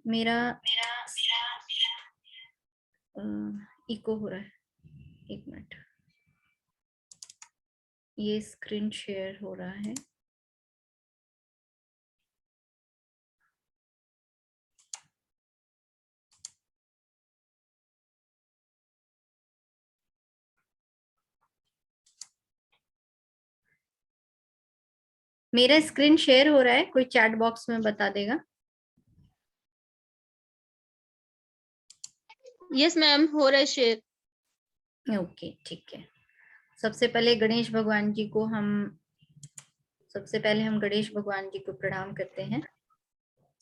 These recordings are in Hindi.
मेरा इको हो रहा है, एक मिनट, ये स्क्रीन शेयर हो रहा है। मेरा स्क्रीन शेयर हो रहा है, कोई चैट बॉक्स में बता देगा। यस मैम, हो रहा है शेयर। ओके, ठीक है। सबसे पहले गणेश भगवान जी को हम गणेश भगवान जी को प्रणाम करते हैं।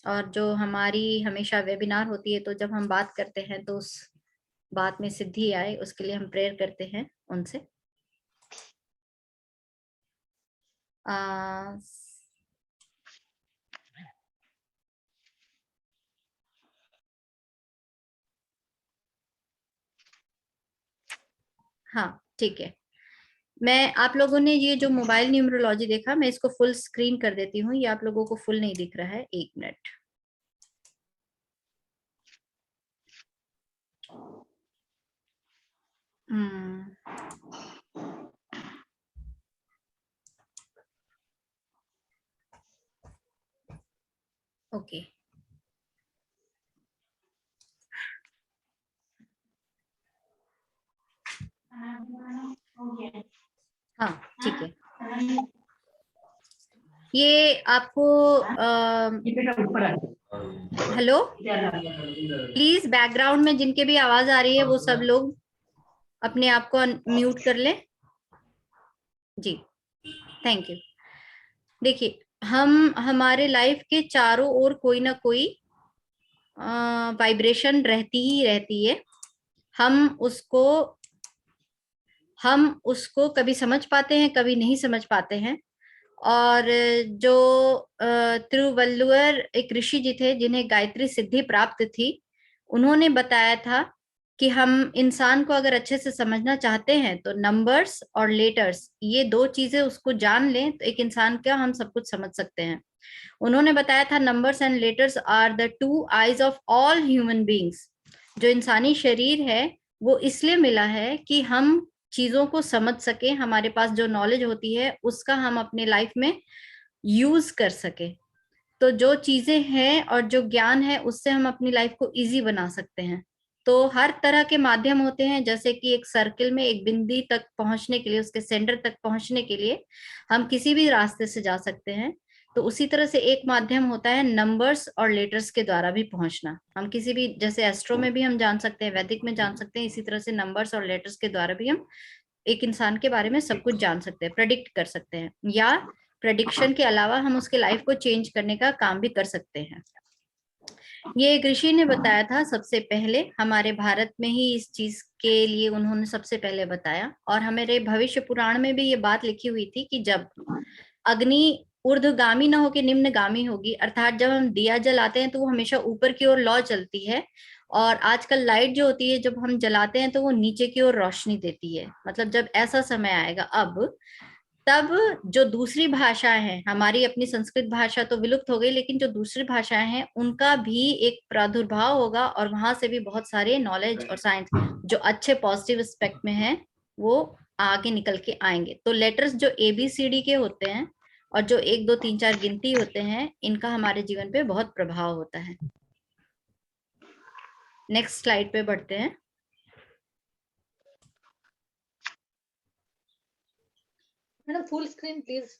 और जो हमारी हमेशा वेबिनार होती है, तो जब हम बात करते हैं तो उस बात में सिद्धि आए, उसके लिए हम प्रेयर करते हैं उनसे। हाँ, ठीक है। मैं, आप लोगों ने ये जो मोबाइल न्यूमरोलॉजी देखा, मैं इसको फुल स्क्रीन कर देती हूँ। ये आप लोगों को फुल नहीं दिख रहा है, एक मिनट। ओके, हाँ, ठीक है। ये आपको हेलो, प्लीज बैकग्राउंड में जिनके भी आवाज आ रही है वो सब लोग अपने आप को म्यूट कर लें। जी, थैंक यू। देखिए, हम हमारे लाइफ के चारों ओर कोई ना कोई वाइब्रेशन रहती ही रहती है। हम उसको हम उसको कभी समझ पाते हैं, कभी नहीं समझ पाते हैं। और जो तिरुवल्लुवर एक ऋषि जी थे, जिन्हें गायत्री सिद्धि प्राप्त थी, उन्होंने बताया था कि हम इंसान को अगर अच्छे से समझना चाहते हैं तो नंबर्स और लेटर्स, ये दो चीजें उसको जान लें तो एक इंसान का हम सब कुछ समझ सकते हैं। उन्होंने बताया था, numbers and letters are the two eyes of all human beings. जो इंसानी शरीर है वो इसलिए मिला है कि हम चीजों को समझ सके, हमारे पास जो नॉलेज होती है उसका हम अपने लाइफ में यूज कर सके। तो जो चीजें हैं और जो ज्ञान है उससे हम अपनी लाइफ को इजी बना सकते हैं। तो हर तरह के माध्यम होते हैं, जैसे कि एक सर्किल में एक बिंदी तक पहुंचने के लिए, उसके सेंटर तक पहुंचने के लिए हम किसी भी रास्ते से जा सकते हैं। तो उसी तरह से एक माध्यम होता है नंबर्स और लेटर्स के द्वारा भी पहुंचना। हम किसी भी, जैसे एस्ट्रो में भी हम जान सकते हैं, वैदिक में जान सकते हैं, इसी तरह से नंबर्स और लेटर्स के द्वारा भी हम एक इंसान के बारे में सब कुछ जान सकते हैं, प्रेडिक्ट कर सकते हैं, या प्रेडिक्शन के अलावा हम उसके लाइफ को चेंज करने का काम भी कर सकते हैं। ये एक ऋषि ने बताया था सबसे पहले, हमारे भारत में ही इस चीज के लिए उन्होंने सबसे पहले बताया। और हमारे भविष्य पुराण में भी ये बात लिखी हुई थी कि जब अग्नि ऊर्ध्वगामी न होकर निम्नगामी होगी, अर्थात जब हम दिया जलाते हैं तो वो हमेशा ऊपर की ओर लौ चलती है। और आजकल लाइट जो होती है, जब हम जलाते हैं तो वो नीचे की ओर रोशनी देती है। मतलब जब ऐसा समय आएगा अब, तब जो दूसरी भाषाएं हैं, हमारी अपनी संस्कृत भाषा तो विलुप्त हो गई, लेकिन जो दूसरी भाषाएं हैं उनका भी एक प्रादुर्भाव होगा, और वहां से भी बहुत सारे नॉलेज और साइंस जो अच्छे पॉजिटिव एस्पेक्ट में है वो आगे निकल के आएंगे। तो लेटर्स जो ABCD के होते हैं और जो 1 2 3 4 गिनती होते हैं, इनका हमारे जीवन पे बहुत प्रभाव होता है। नेक्स्ट स्लाइड पे बढ़ते हैं। Madam full screen please.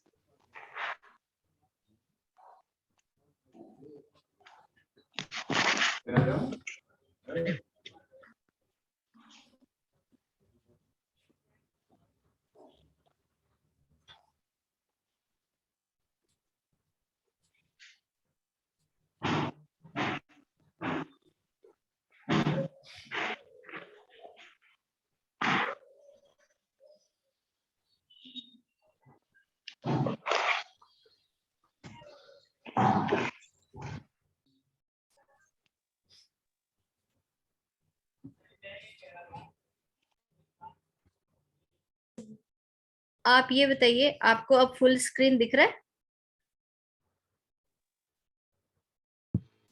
आप ये बताइए, आपको अब फुल स्क्रीन दिख रहा है?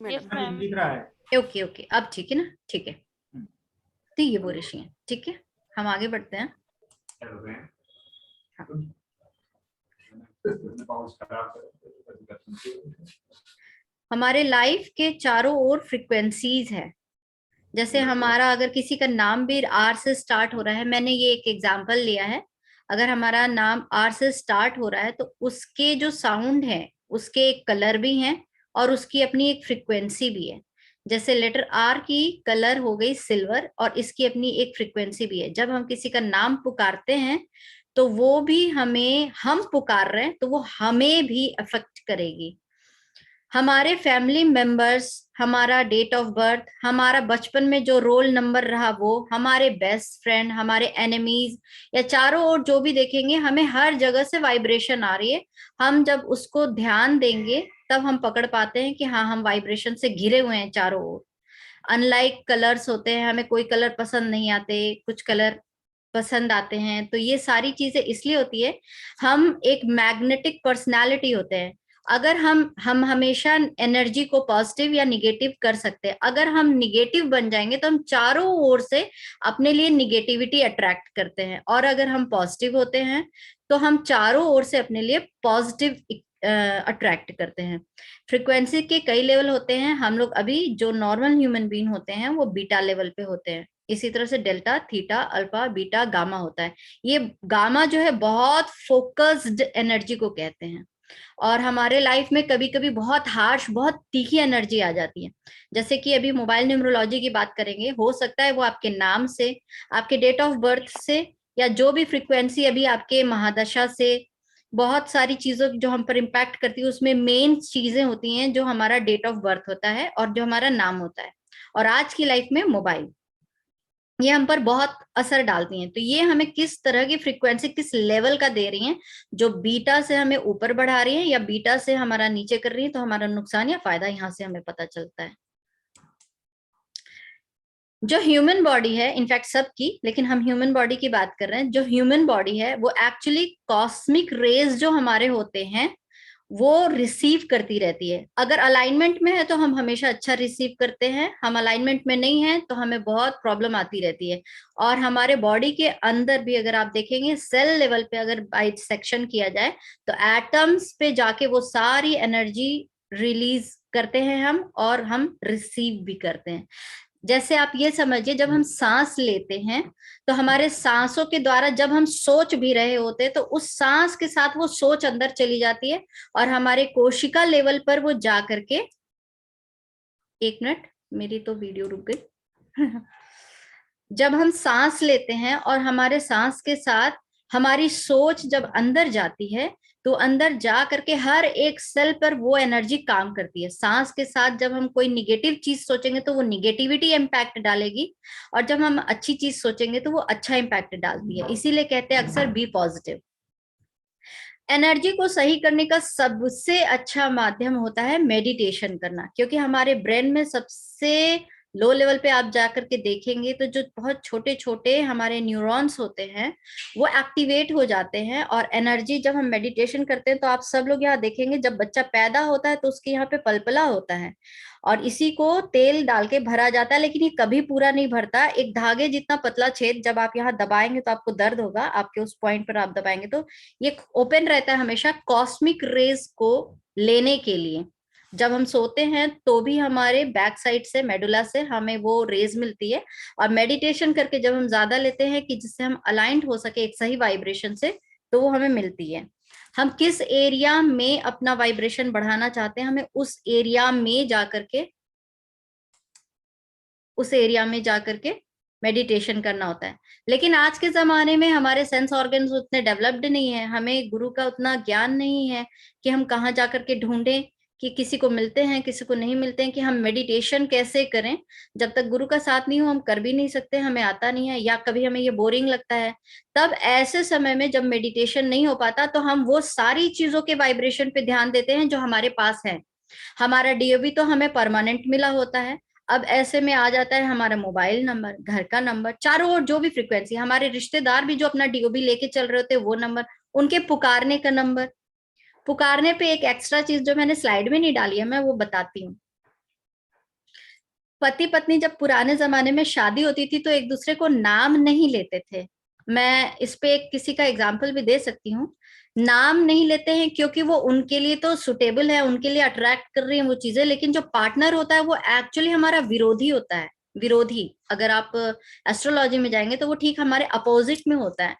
मैडम दिख रहा है। ओके ओके, अब ठीक है ना, ठीक है। तो ये वो ऋषि हैं, ठीक है, हम आगे बढ़ते हैं। हाँ। हमारे लाइफ के चारों ओर फ्रीक्वेंसीज है। जैसे हमारा अगर किसी का नाम भी आर से स्टार्ट हो रहा है, मैंने ये एक एग्जांपल लिया है, अगर हमारा नाम आर से स्टार्ट हो रहा है तो उसके जो साउंड है उसके एक कलर भी हैं और उसकी अपनी एक फ्रीक्वेंसी भी है। जैसे लेटर आर की कलर हो गई सिल्वर और इसकी अपनी एक फ्रीक्वेंसी भी है। जब हम किसी का नाम पुकारते हैं तो वो भी हमें, हम पुकार रहे हैं तो वो हमें भी अफेक्ट करेगी। हमारे फैमिली मेंबर्स, हमारा डेट ऑफ बर्थ, हमारा बचपन में जो रोल नंबर रहा वो, हमारे बेस्ट फ्रेंड, हमारे एनिमीज, या चारों ओर जो भी देखेंगे हमें हर जगह से वाइब्रेशन आ रही है। हम जब उसको ध्यान देंगे तब हम पकड़ पाते हैं कि हाँ, हम वाइब्रेशन से घिरे हुए हैं चारों ओर। अनलाइक कलर्स होते हैं, हमें कोई कलर पसंद नहीं आते, कुछ कलर पसंद आते हैं। तो ये सारी चीजें इसलिए होती है, हम एक मैग्नेटिक पर्सनालिटी होते हैं। अगर हम हमेशा एनर्जी को पॉजिटिव या निगेटिव कर सकते हैं। अगर हम निगेटिव बन जाएंगे तो हम चारों ओर से अपने लिए निगेटिविटी अट्रैक्ट करते हैं, और अगर हम पॉजिटिव होते हैं तो हम चारों ओर से अपने लिए पॉजिटिव अट्रैक्ट करते हैं। फ्रीक्वेंसी के कई लेवल होते हैं। हम लोग अभी जो नॉर्मल ह्यूमन बीइंग होते हैं वो बीटा लेवल पे होते हैं। इसी तरह से delta, theta, alpha, beta, gamma होता है। ये गामा जो है बहुत फोकस्ड एनर्जी को कहते हैं। और हमारे लाइफ में कभी कभी बहुत हार्श, बहुत तीखी एनर्जी आ जाती है। जैसे कि अभी मोबाइल न्यूमरोलॉजी की बात करेंगे, हो सकता है वो आपके नाम से, आपके डेट ऑफ बर्थ से, या जो भी फ्रीक्वेंसी अभी आपके महादशा से, बहुत सारी चीजों जो हम पर इम्पैक्ट करती है उसमें मेन चीजें होती हैं जो हमारा डेट ऑफ बर्थ होता है और जो हमारा नाम होता है। और आज की लाइफ में मोबाइल, ये हम पर बहुत असर डालती हैं। तो ये हमें किस तरह की फ्रीक्वेंसी, किस लेवल का दे रही हैं, जो बीटा से हमें ऊपर बढ़ा रही हैं या बीटा से हमारा नीचे कर रही है, तो हमारा नुकसान या फायदा यहाँ से हमें पता चलता है। जो ह्यूमन बॉडी है, इनफैक्ट सबकी, लेकिन हम ह्यूमन बॉडी की बात कर रहे हैं, जो ह्यूमन बॉडी है वो एक्चुअली कॉस्मिक रेज जो हमारे होते हैं वो रिसीव करती रहती है। अगर अलाइनमेंट में है तो हम हमेशा अच्छा रिसीव करते हैं, हम अलाइनमेंट में नहीं है तो हमें बहुत प्रॉब्लम आती रहती है। और हमारे बॉडी के अंदर भी अगर आप देखेंगे, सेल लेवल पे अगर बाइट सेक्शन किया जाए तो एटम्स पे जाके वो सारी एनर्जी रिलीज करते हैं हम, और हम रिसीव भी करते हैं। जैसे आप ये समझिए, जब हम सांस लेते हैं तो हमारे सांसों के द्वारा जब हम सोच भी रहे होते हैं तो उस सांस के साथ वो सोच अंदर चली जाती है और हमारे कोशिका लेवल पर वो जा करके, एक मिनट, मेरी तो वीडियो रुक गई जब हम सांस लेते हैं और हमारे सांस के साथ हमारी सोच जब अंदर जाती है तो अंदर जा करके हर एक सेल पर वो एनर्जी काम करती है। सांस के साथ जब हम कोई निगेटिव चीज सोचेंगे तो वो निगेटिविटी इम्पैक्ट डालेगी, और जब हम अच्छी चीज सोचेंगे तो वो अच्छा इम्पैक्ट डालती है। इसीलिए कहते हैं अक्सर बी पॉजिटिव। एनर्जी को सही करने का सबसे अच्छा माध्यम होता है मेडिटेशन करना, क्योंकि हमारे ब्रेन में सबसे लो लेवल पे आप जाकर के देखेंगे तो जो बहुत छोटे छोटे हमारे न्यूरॉन्स होते हैं वो एक्टिवेट हो जाते हैं। और एनर्जी जब हम मेडिटेशन करते हैं तो आप सब लोग यहाँ देखेंगे, जब बच्चा पैदा होता है तो उसके यहाँ पे पलपला होता है और इसी को तेल डाल के भरा जाता है, लेकिन ये कभी पूरा नहीं भरता। एक धागे जितना पतला छेद, जब आप यहाँ दबाएंगे तो आपको दर्द होगा, आपके उस पॉइंट पर आप दबाएंगे तो ये ओपन रहता है हमेशा कॉस्मिक रेज को लेने के लिए। जब हम सोते हैं तो भी हमारे बैक साइड से, मेडुला से हमें वो रेज मिलती है। और मेडिटेशन करके जब हम ज्यादा लेते हैं कि जिससे हम अलाइंड हो सके एक सही वाइब्रेशन से, तो वो हमें मिलती है। हम किस एरिया में अपना वाइब्रेशन बढ़ाना चाहते हैं, हमें उस एरिया में जाकर के मेडिटेशन करना होता है। लेकिन आज के जमाने में हमारे सेंस ऑर्गन्स उतने डेवलप्ड नहीं है, हमें गुरु का उतना ज्ञान नहीं है कि हम कहाँ जाकर के ढूंढें कि किसी को मिलते हैं किसी को नहीं मिलते हैं, कि हम मेडिटेशन कैसे करें। जब तक गुरु का साथ नहीं हो हम कर भी नहीं सकते, हमें आता नहीं है, या कभी हमें ये बोरिंग लगता है। तब ऐसे समय में जब मेडिटेशन नहीं हो पाता तो हम वो सारी चीजों के वाइब्रेशन पे ध्यान देते हैं जो हमारे पास है। हमारा डीओबी तो हमें परमानेंट मिला होता है। अब ऐसे में आ जाता है हमारा मोबाइल नंबर, घर का नंबर, चारों ओर जो भी फ्रीक्वेंसी, हमारे रिश्तेदार भी जो अपना डीओबी लेके चल रहे होते हैं वो नंबर, उनके पुकारने का नंबर। पुकारने पे एक एक्स्ट्रा चीज जो मैंने स्लाइड में नहीं डाली है मैं वो बताती हूँ। पति पत्नी जब पुराने जमाने में शादी होती थी तो एक दूसरे को नाम नहीं लेते थे। मैं इस पे किसी का एग्जाम्पल भी दे सकती हूँ। नाम नहीं लेते हैं क्योंकि वो उनके लिए तो सुटेबल है, उनके लिए अट्रैक्ट कर रही है वो चीजें, लेकिन जो पार्टनर होता है वो एक्चुअली हमारा विरोधी होता है। विरोधी, अगर आप एस्ट्रोलॉजी में जाएंगे तो वो ठीक हमारे अपोजिट में होता है।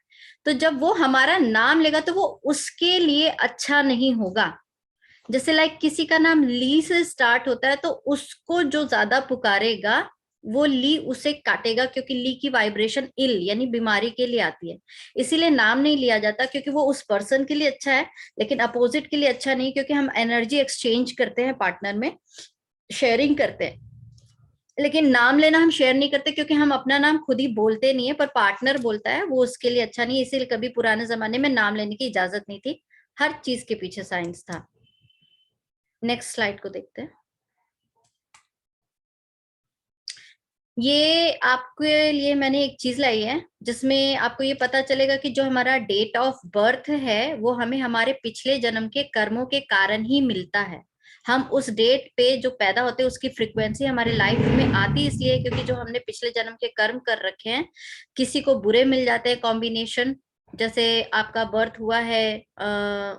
तो जब वो हमारा नाम लेगा तो वो उसके लिए अच्छा नहीं होगा। जैसे लाइक किसी का नाम ली से स्टार्ट होता है तो उसको जो ज्यादा पुकारेगा वो ली उसे काटेगा, क्योंकि ली की वाइब्रेशन इल यानी बीमारी के लिए आती है। इसीलिए नाम नहीं लिया जाता, क्योंकि वो उस पर्सन के लिए अच्छा है लेकिन अपोजिट के लिए अच्छा नहीं, क्योंकि हम एनर्जी एक्सचेंज करते हैं, पार्टनर में शेयरिंग करते हैं। लेकिन नाम लेना हम शेयर नहीं करते, क्योंकि हम अपना नाम खुद ही बोलते नहीं है, पर पार्टनर बोलता है, वो उसके लिए अच्छा नहीं। इसीलिए कभी पुराने जमाने में नाम लेने की इजाजत नहीं थी, हर चीज के पीछे साइंस था। नेक्स्ट स्लाइड को देखते हैं। ये आपके लिए मैंने एक चीज लाई है जिसमें आपको ये पता चलेगा कि जो हमारा डेट ऑफ बर्थ है वो हमें हमारे पिछले जन्म के कर्मों के कारण ही मिलता है। हम उस डेट पे जो पैदा होते हैं उसकी फ्रीक्वेंसी हमारे लाइफ में आती इसलिए क्योंकि जो हमने पिछले जन्म के कर्म कर रखे हैं, किसी को बुरे मिल जाते हैं कॉम्बिनेशन। जैसे आपका बर्थ हुआ है,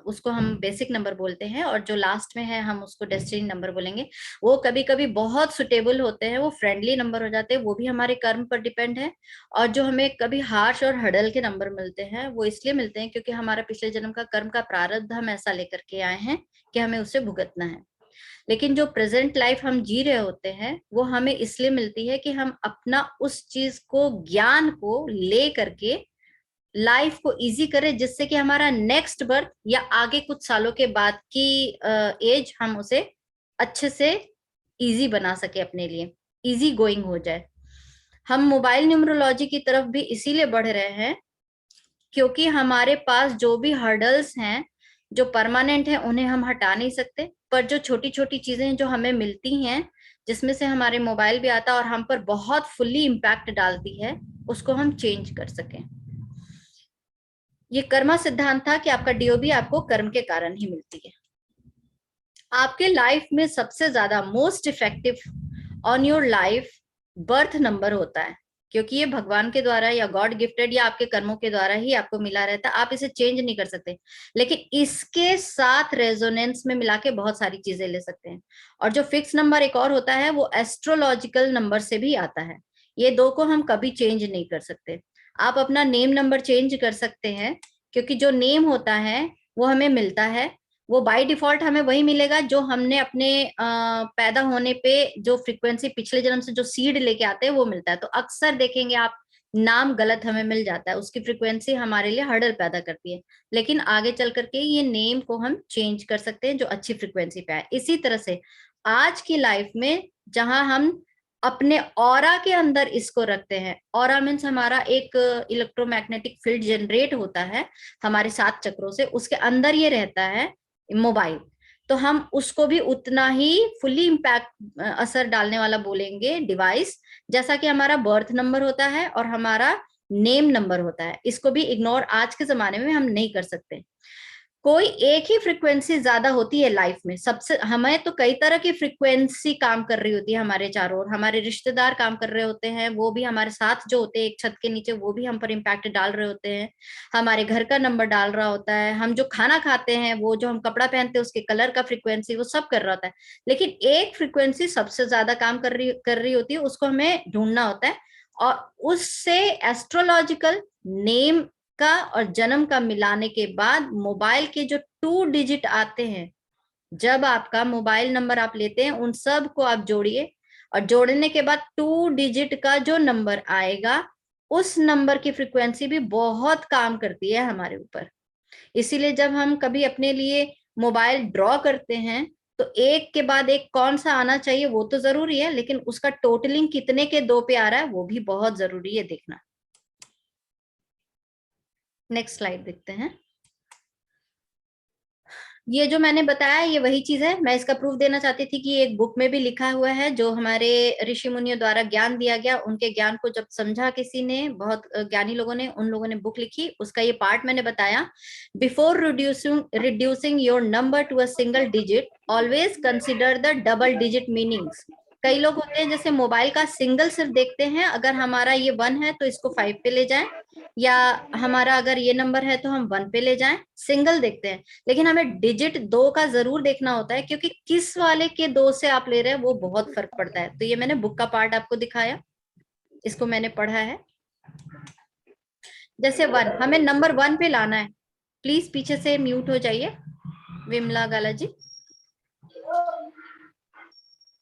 उसको हम बेसिक नंबर बोलते हैं, और जो लास्ट में है हम उसको डेस्टिनी नंबर बोलेंगे। वो कभी कभी बहुत सुटेबल होते हैं, वो फ्रेंडली नंबर हो जाते हैं, वो भी हमारे कर्म पर डिपेंड है। और जो हमें कभी हार्श और हडल के नंबर मिलते हैं वो इसलिए मिलते हैं क्योंकि हमारा पिछले जन्म का कर्म का प्रारब्ध हम ऐसा लेकर के आए हैं कि हमें उसे भुगतना है। लेकिन जो प्रेजेंट लाइफ हम जी रहे होते हैं वो हमें इसलिए मिलती है कि हम अपना उस चीज को, ज्ञान को ले करके लाइफ को इजी करें, जिससे कि हमारा नेक्स्ट बर्थ या आगे कुछ सालों के बाद की एज हम उसे अच्छे से इजी बना सके, अपने लिए इजी गोइंग हो जाए। हम मोबाइल न्यूमरोलॉजी की तरफ भी इसीलिए बढ़ रहे हैं क्योंकि हमारे पास जो भी हर्डल्स हैं जो परमानेंट हैं उन्हें हम हटा नहीं सकते, पर जो छोटी छोटी चीजें जो हमें मिलती हैं जिसमें से हमारे मोबाइल भी आता है और हम पर बहुत फुल्ली इम्पैक्ट डालती है, उसको हम चेंज कर सकें। ये कर्मा सिद्धांत था कि आपका डीओबी आपको कर्म के कारण ही मिलती है। आपके लाइफ में सबसे ज्यादा most effective on your life birth number होता है, क्योंकि ये भगवान के द्वारा या गॉड गिफ्टेड या आपके कर्मों के द्वारा ही आपको मिला रहता है। आप इसे चेंज नहीं कर सकते, लेकिन इसके साथ रेजोनेंस में मिला के बहुत सारी चीजें ले सकते हैं। और जो फिक्स नंबर एक और होता है वो एस्ट्रोलॉजिकल नंबर से भी आता है। ये दो को हम कभी चेंज नहीं कर सकते। आप अपना नेम नंबर चेंज कर सकते हैं, क्योंकि जो नेम होता है वो हमें मिलता है, वो बाय डिफॉल्ट हमें वही मिलेगा जो हमने अपने पैदा होने पे जो फ्रीक्वेंसी पिछले जन्म से जो सीड लेके आते हैं वो मिलता है। तो अक्सर देखेंगे आप नाम गलत हमें मिल जाता है, उसकी फ्रीक्वेंसी हमारे लिए हर्डल पैदा करती है। लेकिन आगे चल करके ये नेम को हम चेंज कर सकते हैं जो अच्छी फ्रीक्वेंसी पे आए। इसी तरह से आज की लाइफ में जहां हम अपने ऑरा के अंदर इसको रखते हैं, ऑरा मीन्स हमारा एक इलेक्ट्रोमैग्नेटिक फील्ड जनरेट होता है हमारे 7 चक्रों से, उसके अंदर ये रहता है मोबाइल। तो हम उसको भी उतना ही फुली इम्पैक्ट असर डालने वाला बोलेंगे डिवाइस, जैसा कि हमारा बर्थ नंबर होता है और हमारा नेम नंबर होता है। इसको भी इग्नोर आज के जमाने में हम नहीं कर सकते। कोई एक ही फ्रीक्वेंसी ज्यादा होती है लाइफ में, सबसे हमें तो कई तरह की फ्रीक्वेंसी काम कर रही होती है हमारे चारों ओर। हमारे रिश्तेदार काम कर रहे होते हैं, वो भी हमारे साथ जो होते हैं एक छत के नीचे, वो भी हम पर इम्पैक्ट डाल रहे होते हैं। हमारे घर का नंबर डाल रहा होता है, हम जो खाना खाते हैं, वो जो हम कपड़ा पहनते हैं उसके कलर का फ्रीक्वेंसी, वो सब कर रहा होता है। लेकिन एक फ्रीक्वेंसी सबसे ज्यादा काम कर रही होती है, उसको हमें ढूंढना होता है। और उससे एस्ट्रोलॉजिकल नेम का और जन्म का मिलाने के बाद मोबाइल के जो 2 डिजिट आते हैं, जब आपका मोबाइल नंबर आप लेते हैं उन सब को आप जोड़िए, और जोड़ने के बाद 2 डिजिट का जो नंबर आएगा उस नंबर की फ्रीक्वेंसी भी बहुत काम करती है हमारे ऊपर। इसीलिए जब हम कभी अपने लिए मोबाइल ड्रॉ करते हैं तो एक के बाद एक कौन सा आना चाहिए वो तो जरूरी है, लेकिन उसका टोटलिंग कितने के 2 पे आ रहा है वो भी बहुत जरूरी है देखना। नेक्स्ट स्लाइड देखते हैं। ये जो मैंने बताया ये वही चीज है, मैं इसका प्रूफ देना चाहती थी कि एक बुक में भी लिखा हुआ है, जो हमारे ऋषि मुनियों द्वारा ज्ञान दिया गया, उनके ज्ञान को जब समझा किसी ने, बहुत ज्ञानी लोगों ने, उन लोगों ने बुक लिखी, उसका ये पार्ट मैंने बताया। Before reducing your number to a single digit always consider the double digit meanings. कई लोग होते हैं जैसे मोबाइल का सिंगल सिर्फ देखते हैं, अगर हमारा ये 1 है तो इसको 5 पे ले जाएं, या हमारा अगर ये नंबर है तो हम 1 पे ले जाएं, सिंगल देखते हैं। लेकिन हमें डिजिट 2 का जरूर देखना होता है, क्योंकि किस वाले के 2 से आप ले रहे हैं वो बहुत फर्क पड़ता है। तो ये मैंने बुक का पार्ट आपको दिखाया, इसको मैंने पढ़ा है। जैसे 1, हमें नंबर 1 पे लाना है। प्लीज पीछे से म्यूट हो जाइए विमला गाला जी।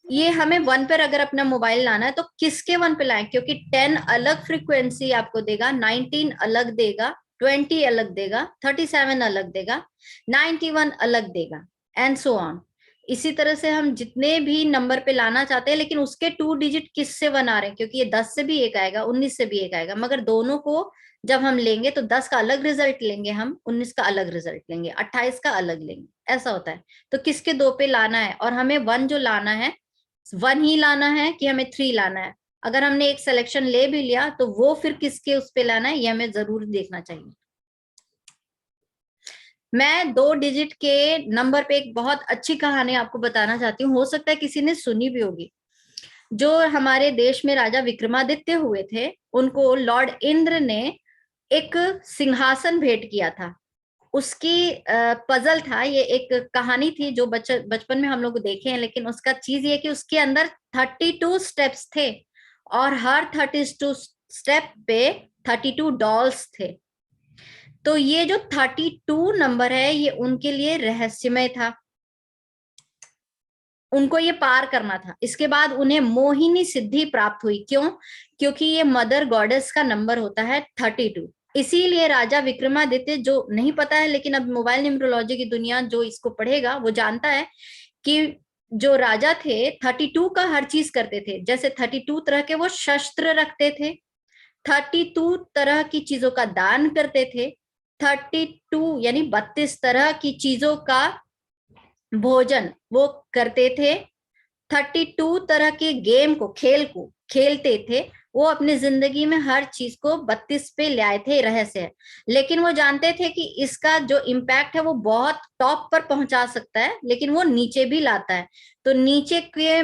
ये हमें 1 पर अगर अपना मोबाइल लाना है तो किसके 1 पे लाएं, क्योंकि 10 अलग फ्रीक्वेंसी आपको देगा, 19 अलग देगा, 20 अलग देगा, 37 अलग देगा, 91 अलग देगा, एंड सो ऑन। इसी तरह से हम जितने भी नंबर पे लाना चाहते हैं, लेकिन उसके 2 डिजिट किससे बना रहे हैं, क्योंकि ये 10 से भी एक आएगा, 19 से भी एक आएगा, मगर दोनों को जब हम लेंगे तो 10 का अलग रिजल्ट लेंगे, हम 19 का अलग रिजल्ट लेंगे, 28 का अलग लेंगे, ऐसा होता है। तो किसके 2 पे लाना है, और हमें 1 जो लाना है 1 ही लाना है कि हमें 3 लाना है। अगर हमने एक सिलेक्शन ले भी लिया तो वो फिर किसके उस पे लाना है, ये हमें जरूर देखना चाहिए। मैं 2 डिजिट के नंबर पे एक बहुत अच्छी कहानी आपको बताना चाहती हूँ, हो सकता है किसी ने सुनी भी होगी। जो हमारे देश में राजा विक्रमादित्य हुए थे, उनको लॉर्ड इंद्र ने एक सिंहासन भेंट किया था। उसकी पजल था, ये एक कहानी थी जो बचपन में हम लोग देखे हैं, लेकिन उसका चीज ये कि उसके अंदर 32 स्टेप्स थे, और हर 32 स्टेप पे 32 डॉल्स थे। तो ये जो 32 नंबर है ये उनके लिए रहस्यमय था, उनको ये पार करना था। इसके बाद उन्हें मोहिनी सिद्धि प्राप्त हुई। क्यों? क्योंकि ये मदर गॉडेस का नंबर होता है 32। इसीलिए राजा विक्रमादित्य, जो नहीं पता है लेकिन अब मोबाइल न्यूमरोलॉजी की दुनिया जो इसको पढ़ेगा वो जानता है कि जो राजा थे 32 का हर चीज करते थे। जैसे 32 तरह के वो शस्त्र रखते थे, 32 तरह की चीजों का दान करते थे, 32 यानी 32 तरह की चीजों का भोजन वो करते थे, 32 तरह के गेम को, खेल को खेलते थे। वो अपनी जिंदगी में हर चीज को 32 पे ले आए थे, रहस्य है। लेकिन वो जानते थे कि इसका जो इम्पैक्ट है वो बहुत टॉप पर पहुंचा सकता है, लेकिन वो नीचे भी लाता है। तो नीचे के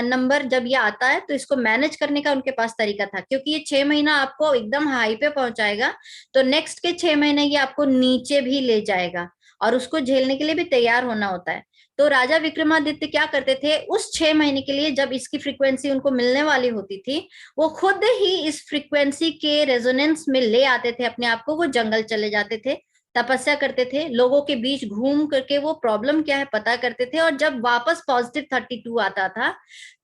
नंबर जब ये आता है तो इसको मैनेज करने का उनके पास तरीका था, क्योंकि ये 6 महीना आपको एकदम हाई पे पहुंचाएगा, तो नेक्स्ट के 6 महीने ये आपको नीचे भी ले जाएगा, और उसको झेलने के लिए भी तैयार होना होता है। तो राजा विक्रमादित्य क्या करते थे, उस 6 महीने के लिए जब इसकी फ्रीक्वेंसी उनको मिलने वाली होती थी, वो खुद ही इस फ्रीक्वेंसी के रेजोनेंस में ले आते थे अपने आप को। वो जंगल चले जाते थे, तपस्या करते थे, लोगों के बीच घूम करके वो प्रॉब्लम क्या है पता करते थे, और जब वापस पॉजिटिव 32 आता था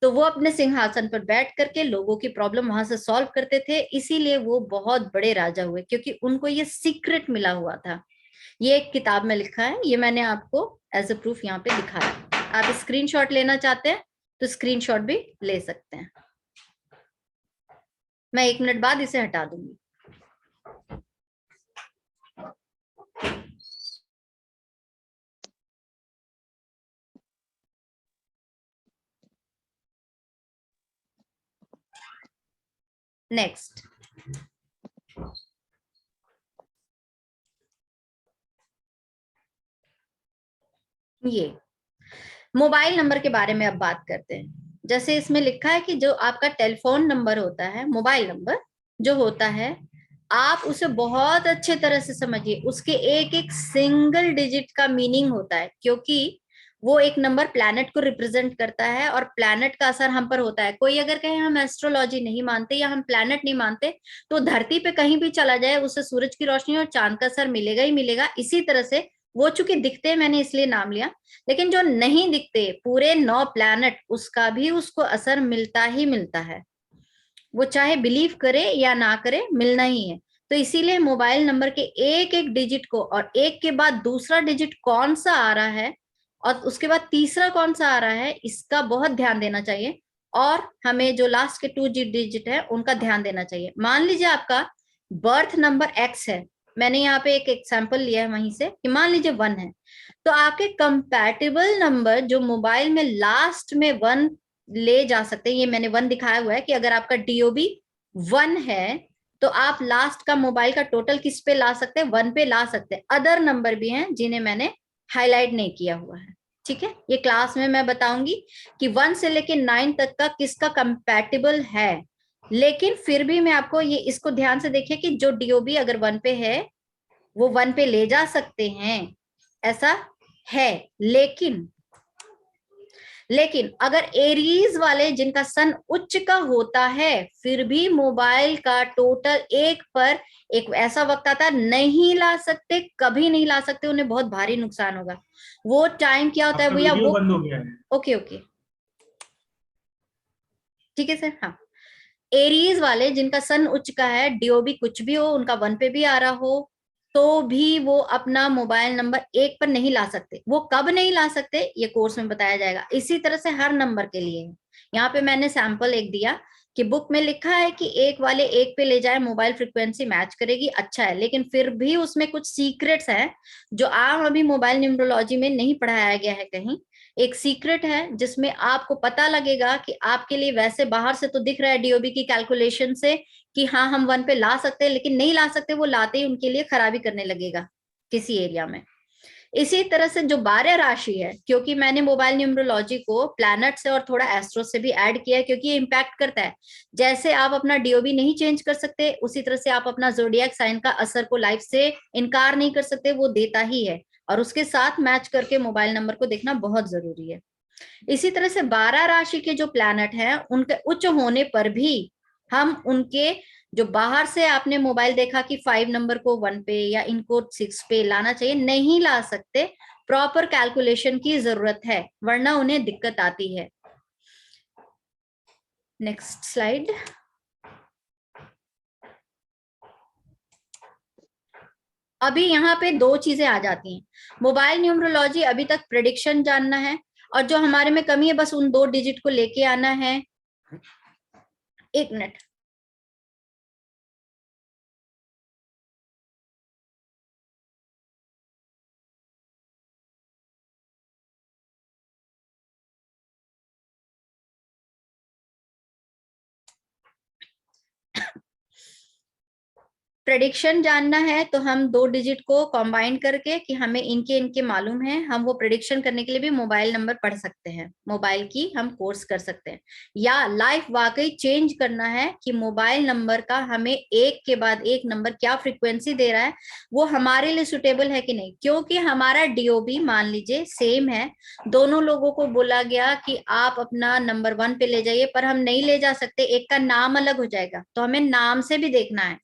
तो वो अपने सिंहासन पर बैठ करके लोगों की प्रॉब्लम वहां से सॉल्व करते थे। इसीलिए वो बहुत बड़े राजा हुए, क्योंकि उनको ये सीक्रेट मिला हुआ था। ये एक किताब में लिखा है, ये मैंने आपको एज अ प्रूफ यहाँ पे दिखाया। आप स्क्रीनशॉट लेना चाहते हैं तो स्क्रीनशॉट भी ले सकते हैं। मैं 1 मिनट बाद इसे हटा दूंगी। नेक्स्ट, ये मोबाइल नंबर के बारे में अब बात करते हैं। जैसे इसमें लिखा है कि जो आपका टेलीफोन नंबर होता है, मोबाइल नंबर जो होता है, आप उसे बहुत अच्छे तरह से समझिए। उसके एक एक सिंगल डिजिट का मीनिंग होता है, क्योंकि वो एक नंबर प्लैनेट को रिप्रेजेंट करता है, और प्लैनेट का असर हम पर होता है। कोई अगर कहे हम एस्ट्रोलॉजी नहीं मानते या हम प्लैनेट नहीं मानते, तो धरती पे कहीं भी चला जाए उसे सूरज की रोशनी और चांद का असर मिलेगा ही मिलेगा। इसी तरह से वो चूंकि दिखते हैं मैंने इसलिए नाम लिया, लेकिन जो नहीं दिखते पूरे 9 प्लैनेट, उसका भी उसको असर मिलता ही मिलता है। वो चाहे बिलीव करे या ना करे, मिलना ही है। तो इसीलिए मोबाइल नंबर के एक एक डिजिट को, और एक के बाद दूसरा डिजिट कौन सा आ रहा है और उसके बाद तीसरा कौन सा आ रहा है, इसका बहुत ध्यान देना चाहिए। और हमें जो लास्ट के 2 डिजिट है उनका ध्यान देना चाहिए। मान लीजिए आपका बर्थ नंबर X है, मैंने यहाँ पे एक एग्जाम्पल लिया है वहीं से, कि मान लीजिए 1 है, तो आपके कंपैटिबल नंबर जो मोबाइल में लास्ट में 1 ले जा सकते हैं। ये मैंने 1 दिखाया हुआ है कि अगर आपका DOB 1 है तो आप लास्ट का मोबाइल का टोटल किस पे ला सकते हैं, 1 पे ला सकते हैं। अदर नंबर भी हैं जिन्हें मैंने हाईलाइट नहीं किया हुआ है, ठीक है, ये क्लास में मैं बताऊंगी कि 1 से लेके 9 तक का किसका कंपैटिबल है। लेकिन फिर भी मैं आपको ये इसको ध्यान से देखिए कि जो डीओबी अगर 1 पे है वो 1 पे ले जा सकते हैं, ऐसा है। लेकिन अगर एरीज वाले जिनका सन उच्च का होता है, फिर भी मोबाइल का टोटल 1 पर एक ऐसा वक्त आता है नहीं ला सकते, कभी नहीं ला सकते, उन्हें बहुत भारी नुकसान होगा। वो टाइम क्या होता है भैया? वो बंद हो गया है। ओके ओके ठीक है सर। हाँ, एरीज वाले जिनका सन उच्च का है, डीओबी कुछ भी हो, उनका 1 पे भी आ रहा हो, तो भी वो अपना मोबाइल नंबर 1 पर नहीं ला सकते। वो कब नहीं ला सकते ये कोर्स में बताया जाएगा। इसी तरह से हर नंबर के लिए है। यहाँ पे मैंने सैंपल एक दिया कि बुक में लिखा है कि 1 वाले 1 पे ले जाए, मोबाइल फ्रिक्वेंसी मैच करेगी, अच्छा है। लेकिन फिर भी उसमें कुछ सीक्रेट्स हैं जो आप अभी मोबाइल न्यूमरोलॉजी में नहीं पढ़ाया गया है कहीं। एक सीक्रेट है जिसमें आपको पता लगेगा कि आपके लिए वैसे बाहर से तो दिख रहा है डीओबी की कैलकुलेशन से कि हाँ हम 1 पे ला सकते हैं, लेकिन नहीं ला सकते। वो लाते ही उनके लिए खराबी करने लगेगा किसी एरिया में। इसी तरह से जो 12 राशि है, क्योंकि मैंने मोबाइल न्यूमरोलॉजी को प्लैनेट से और थोड़ा एस्ट्रो से भी ऐड किया है, क्योंकि ये इंपैक्ट करता है। जैसे आप अपना डीओबी नहीं चेंज कर सकते, उसी तरह से आप अपना जोडियक साइन का असर को लाइफ से इनकार नहीं कर सकते, वो देता ही है। और उसके साथ मैच करके मोबाइल नंबर को देखना बहुत जरूरी है। इसी तरह से 12 राशि के जो प्लैनेट हैं, उनके उच्च होने पर भी हम उनके जो बाहर से आपने मोबाइल देखा कि 5 नंबर को 1 पे या इनको 6 पे लाना चाहिए, नहीं ला सकते। प्रॉपर कैलकुलेशन की जरूरत है, वरना उन्हें दिक्कत आती है। Next slide. अभी यहाँ पे 2 चीजें आ जाती हैं। मोबाइल न्यूमरोलॉजी अभी तक प्रेडिक्शन जानना है, और जो हमारे में कमी है बस उन 2 डिजिट को लेके आना है। 1 मिनट। प्रेडिक्शन जानना है तो हम 2 डिजिट को कंबाइन करके कि हमें इनके इनके मालूम है, हम वो प्रेडिक्शन करने के लिए भी मोबाइल नंबर पढ़ सकते हैं, मोबाइल की हम कोर्स कर सकते हैं। या लाइफ वाकई चेंज करना है कि मोबाइल नंबर का हमें एक के बाद एक नंबर क्या फ्रीक्वेंसी दे रहा है, वो हमारे लिए सुटेबल है कि नहीं। क्योंकि हमारा डीओबी मान लीजिए सेम है, दोनों लोगों को बोला गया कि आप अपना नंबर 1 पे ले जाइए, पर हम नहीं ले जा सकते, एक का नाम अलग हो जाएगा। तो हमें नाम से भी देखना है,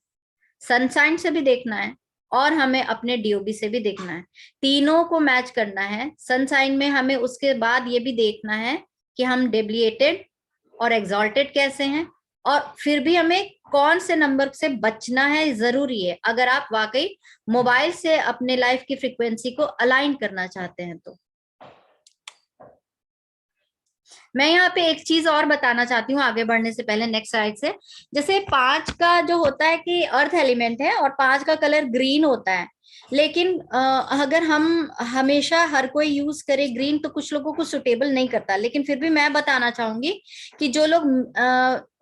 सनसाइन से भी देखना है, और हमें अपने डीओबी से भी देखना है। तीनों को मैच करना है। सनसाइन में हमें उसके बाद ये भी देखना है कि हम डेबिलिएटेड और एग्जॉल्टेड कैसे हैं, और फिर भी हमें कौन से नंबर से बचना है, जरूरी है अगर आप वाकई मोबाइल से अपने लाइफ की फ्रीक्वेंसी को अलाइन करना चाहते हैं। तो मैं यहाँ पे एक चीज और बताना चाहती हूँ आगे बढ़ने से पहले, नेक्स्ट स्लाइड से। जैसे 5 का जो होता है कि अर्थ एलिमेंट है और 5 का कलर ग्रीन होता है, लेकिन अगर हम हमेशा हर कोई यूज करे ग्रीन तो कुछ लोगों को सुटेबल नहीं करता। लेकिन फिर भी मैं बताना चाहूंगी कि जो लोग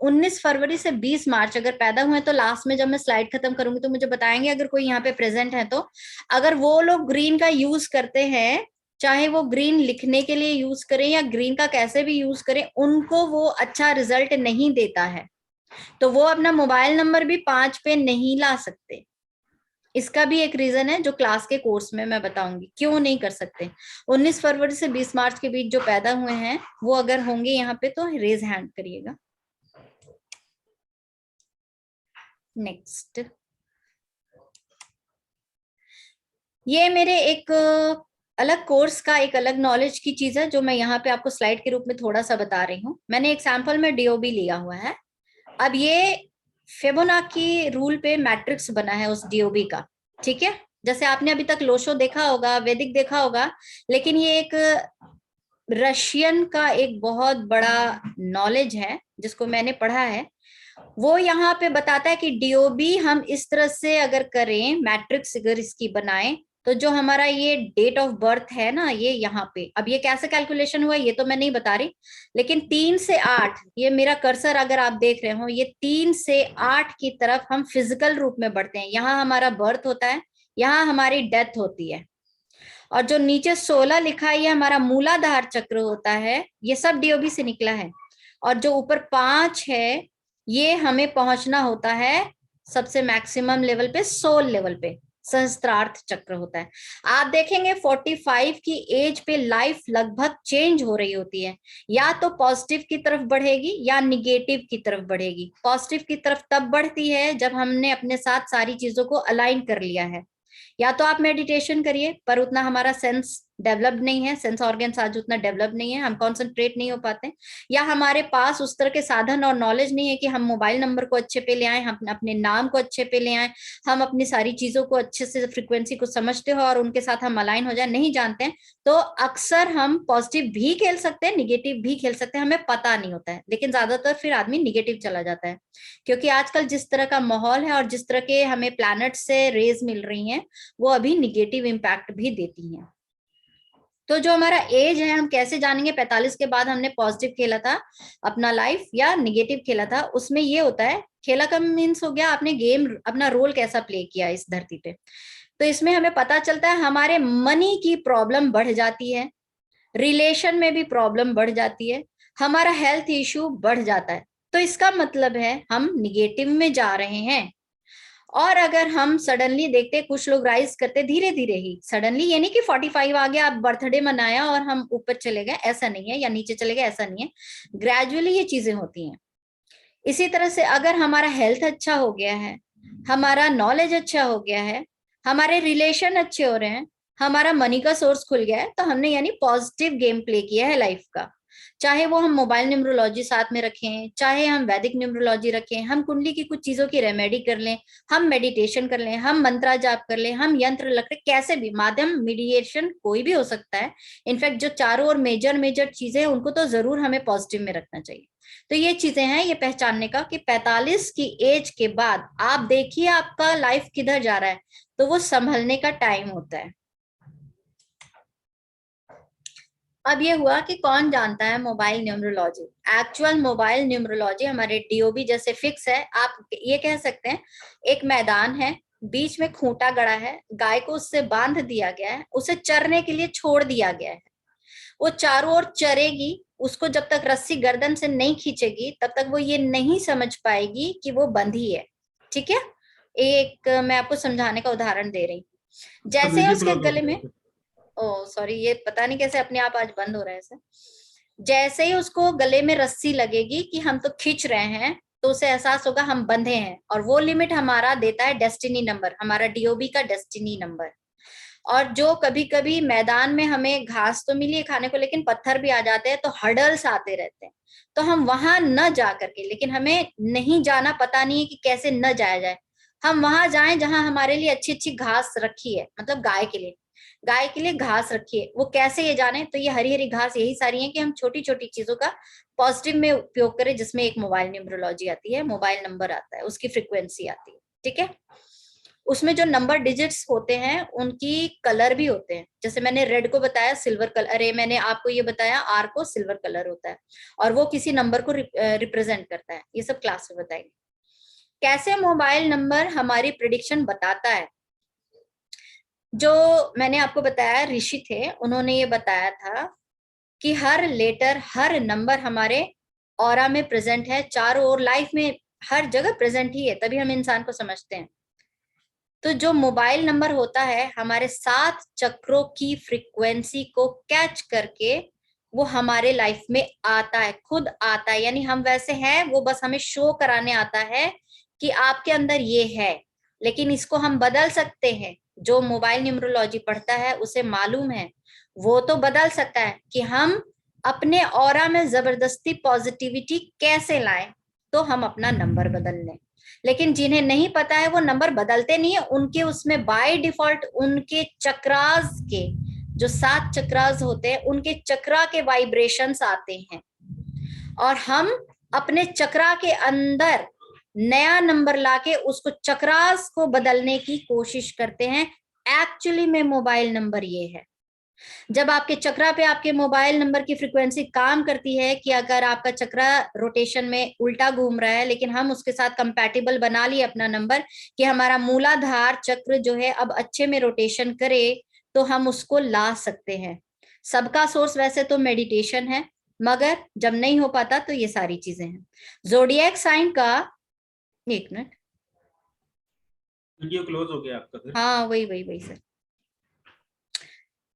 19 फरवरी से 20 मार्च अगर पैदा हुए, तो लास्ट में जब मैं स्लाइड खत्म करूंगी तो मुझे बताएंगे अगर कोई यहाँ पे प्रेजेंट है तो, अगर वो लोग ग्रीन का यूज करते हैं, चाहे वो ग्रीन लिखने के लिए यूज करें या ग्रीन का कैसे भी यूज करें, उनको वो अच्छा रिजल्ट नहीं देता है। तो वो अपना मोबाइल नंबर भी 5 पे नहीं ला सकते। इसका भी एक रीजन है जो क्लास के कोर्स में मैं बताऊंगी क्यों नहीं कर सकते। 19 फरवरी से 20 मार्च के बीच जो पैदा हुए हैं वो अगर होंगे यहाँ पे तो रेज हैंड करिएगा। नेक्स्ट, ये मेरे एक अलग कोर्स का एक अलग नॉलेज की चीज है जो मैं यहाँ पे आपको स्लाइड के रूप में थोड़ा सा बता रही हूँ। मैंने एक सैंपल में डीओबी लिया हुआ है। अब ये फिबोनाची रूल पे मैट्रिक्स बना है उस डीओबी का, ठीक है। जैसे आपने अभी तक लोशो देखा होगा, वैदिक देखा होगा, लेकिन ये एक रशियन का एक बहुत बड़ा नॉलेज है जिसको मैंने पढ़ा है। वो यहाँ पे बताता है कि डीओबी हम इस तरह से अगर करें, मैट्रिक्स अगर इसकी बनाएं, तो जो हमारा ये डेट ऑफ बर्थ है ना, ये यहाँ पे, अब ये कैसे कैलकुलेशन हुआ ये तो मैं नहीं बता रही, लेकिन 3 से 8, ये मेरा कर्सर अगर आप देख रहे हो, ये 3 से 8 की तरफ हम फिजिकल रूप में बढ़ते हैं। यहाँ हमारा बर्थ होता है, यहाँ हमारी डेथ होती है। और जो नीचे 16 लिखा है ये हमारा मूलाधार चक्र होता है, ये सब डीओबी से निकला है। और जो ऊपर 5 है ये हमें पहुंचना होता है सबसे मैक्सिमम लेवल पे, सोल लेवल पे, सहस्त्रार्थ चक्र होता है। आप देखेंगे 45 की एज पे लाइफ लगभग चेंज हो रही होती है, या तो पॉजिटिव की तरफ बढ़ेगी या निगेटिव की तरफ बढ़ेगी। पॉजिटिव की तरफ तब बढ़ती है जब हमने अपने साथ सारी चीजों को अलाइन कर लिया है। या तो आप मेडिटेशन करिए, पर उतना हमारा सेंस डेवलप्ड नहीं है, सेंस ऑर्गन्स आज उतना डेवलप नहीं है, हम कॉन्सेंट्रेट नहीं हो पाते, या हमारे पास उस तरह के साधन और नॉलेज नहीं है कि हम मोबाइल नंबर को अच्छे पे ले आए, हम अपने नाम को अच्छे पे ले आए, हम अपनी सारी चीजों को अच्छे से फ्रीक्वेंसी को समझते हो और उनके साथ हम अलाइन हो जाए, नहीं जानते हैं। तो अक्सर हम पॉजिटिव भी खेल सकते हैं, निगेटिव भी खेल सकते हैं, हमें पता नहीं होता है, लेकिन ज्यादातर फिर आदमी निगेटिव चला जाता है, क्योंकि आजकल जिस तरह का माहौल है और जिस तरह के हमें प्लैनेट से रेज मिल रही हैं वो अभी निगेटिव इम्पैक्ट भी देती हैं। तो जो हमारा एज है, हम कैसे जानेंगे 45 के बाद हमने पॉजिटिव खेला था अपना लाइफ या निगेटिव खेला था? उसमें ये होता है, खेला का मीन्स हो गया आपने गेम, अपना रोल कैसा प्ले किया इस धरती पे। तो इसमें हमें पता चलता है हमारे मनी की प्रॉब्लम बढ़ जाती है, रिलेशन में भी प्रॉब्लम बढ़ जाती है, हमारा हेल्थ इश्यू बढ़ जाता है। तो इसका मतलब है हम निगेटिव में जा रहे हैं। और अगर हम सडनली देखते, कुछ लोग राइज करते धीरे धीरे ही, सडनली ये नहीं कि 45 आ गया, आप बर्थडे मनाया और हम ऊपर चले गए, ऐसा नहीं है, या नीचे चले गए, ऐसा नहीं है, ग्रेजुअली ये चीजें होती हैं। इसी तरह से अगर हमारा हेल्थ अच्छा हो गया है, हमारा नॉलेज अच्छा हो गया है, हमारे रिलेशन अच्छे हो रहे हैं, हमारा मनी का सोर्स खुल गया है, तो हमने यानी पॉजिटिव गेम प्ले किया है लाइफ का। चाहे वो हम मोबाइल न्यूमरोलॉजी साथ में रखें, चाहे हम वैदिक न्यूमरोलॉजी रखें, हम कुंडली की कुछ चीजों की रेमेडी कर लें, हम मेडिटेशन कर लें, हम मंत्रा जाप कर लें, हम यंत्र लग, कैसे भी माध्यम, मीडिएशन कोई भी हो सकता है। इनफैक्ट जो चारों और मेजर मेजर चीजें हैं उनको तो जरूर हमें पॉजिटिव में रखना चाहिए। तो ये चीजें हैं ये पहचानने का कि 45 की एज के बाद आप देखिए आपका लाइफ किधर जा रहा है, तो वो संभलने का टाइम होता है। अब ये हुआ कि कौन जानता है mobile numerology. Actual mobile numerology हमारे डीओबी जैसे फिक्स है। आप ये कह सकते हैं एक मैदान है, बीच में खूंटा गड़ा है, गाय को उससे बांध दिया गया है, उसे चरने के लिए छोड़ दिया गया है, वो चारों ओर चरेगी, उसको जब तक रस्सी गर्दन से नहीं खींचेगी तब तक वो ये नहीं समझ पाएगी कि वो बंधी है। ठीक है, एक मैं आपको समझाने का उदाहरण दे रही हूँ। जैसे ही उसके गले में, ओ सॉरी, ये पता नहीं कैसे अपने आप आज बंद हो रहा है ऐसा। जैसे ही उसको गले में रस्सी लगेगी कि हम तो खींच रहे हैं, तो उसे एहसास होगा हम बंधे हैं, और वो लिमिट हमारा देता है डेस्टिनी नंबर, हमारा डीओबी का डेस्टिनी नंबर। और जो कभी कभी मैदान में हमें घास तो मिली है खाने को, लेकिन पत्थर भी आ जाते हैं, तो हडल्स आते रहते हैं, तो हम वहां न जा करके, लेकिन हमें नहीं जाना, पता नहीं है कि कैसे न जाया जाए, हम वहां जाएं जहां हमारे लिए अच्छी अच्छी घास रखी है, मतलब गाय के लिए घास रखी है। वो कैसे ये जाने, तो ये हरी हरी घास यही सारी है कि हम छोटी छोटी चीजों का पॉजिटिव में उपयोग करें, जिसमें एक मोबाइल न्यूमरोलॉजी आती है, मोबाइल नंबर आता है, उसकी फ्रीक्वेंसी आती है। ठीक है, उसमें जो नंबर डिजिट्स होते हैं उनकी कलर भी होते हैं, जैसे मैंने रेड को बताया सिल्वर कलर, अरे मैंने आपको ये बताया आर को सिल्वर कलर होता है, और वो किसी नंबर को रिप्रेजेंट करता है। ये सब क्लास में बताएंगे कैसे मोबाइल नंबर हमारी प्रिडिक्शन बताता है। जो मैंने आपको बताया ऋषि थे, उन्होंने ये बताया था कि हर लेटर, हर नंबर हमारे ऑरा में प्रेजेंट है, चारों ओर लाइफ में हर जगह प्रेजेंट ही है, तभी हम इंसान को समझते हैं। तो जो मोबाइल नंबर होता है हमारे 7 चक्रों की फ्रीक्वेंसी को कैच करके वो हमारे लाइफ में आता है, खुद आता है, यानी हम वैसे हैं, वो बस हमें शो कराने आता है कि आपके अंदर ये है। लेकिन इसको हम बदल सकते हैं, जो मोबाइल न्यूमरोलॉजी पढ़ता है उसे मालूम है, वो तो बदल सकता है कि हम अपने ऑरा में जबरदस्ती पॉजिटिविटी कैसे लाएं, तो हम अपना नंबर बदल लें। लेकिन जिन्हें नहीं पता है वो नंबर बदलते नहीं है, उनके उसमें बाय डिफॉल्ट उनके चक्रास के, जो 7 चक्रास होते हैं, उनके चक्रा के वाइब्रेशंस आते हैं, और हम अपने चक्रा के अंदर नया नंबर लाके उसको चक्रास को बदलने की कोशिश करते हैं। एक्चुअली में मोबाइल नंबर ये है, जब आपके चक्रा पे आपके मोबाइल नंबर की फ्रीक्वेंसी काम करती है कि अगर आपका चक्रा रोटेशन में उल्टा घूम रहा है, लेकिन हम उसके साथ कंपैटिबल बना लिए अपना नंबर कि हमारा मूलाधार चक्र जो है अब अच्छे में रोटेशन करे, तो हम उसको ला सकते हैं। सबका सोर्स वैसे तो मेडिटेशन है, मगर जब नहीं हो पाता तो ये सारी चीजें हैं। जोडियक साइन का, एक मिनट, वीडियो क्लोज हो गया आपका फिर। हाँ वही वही वही सर।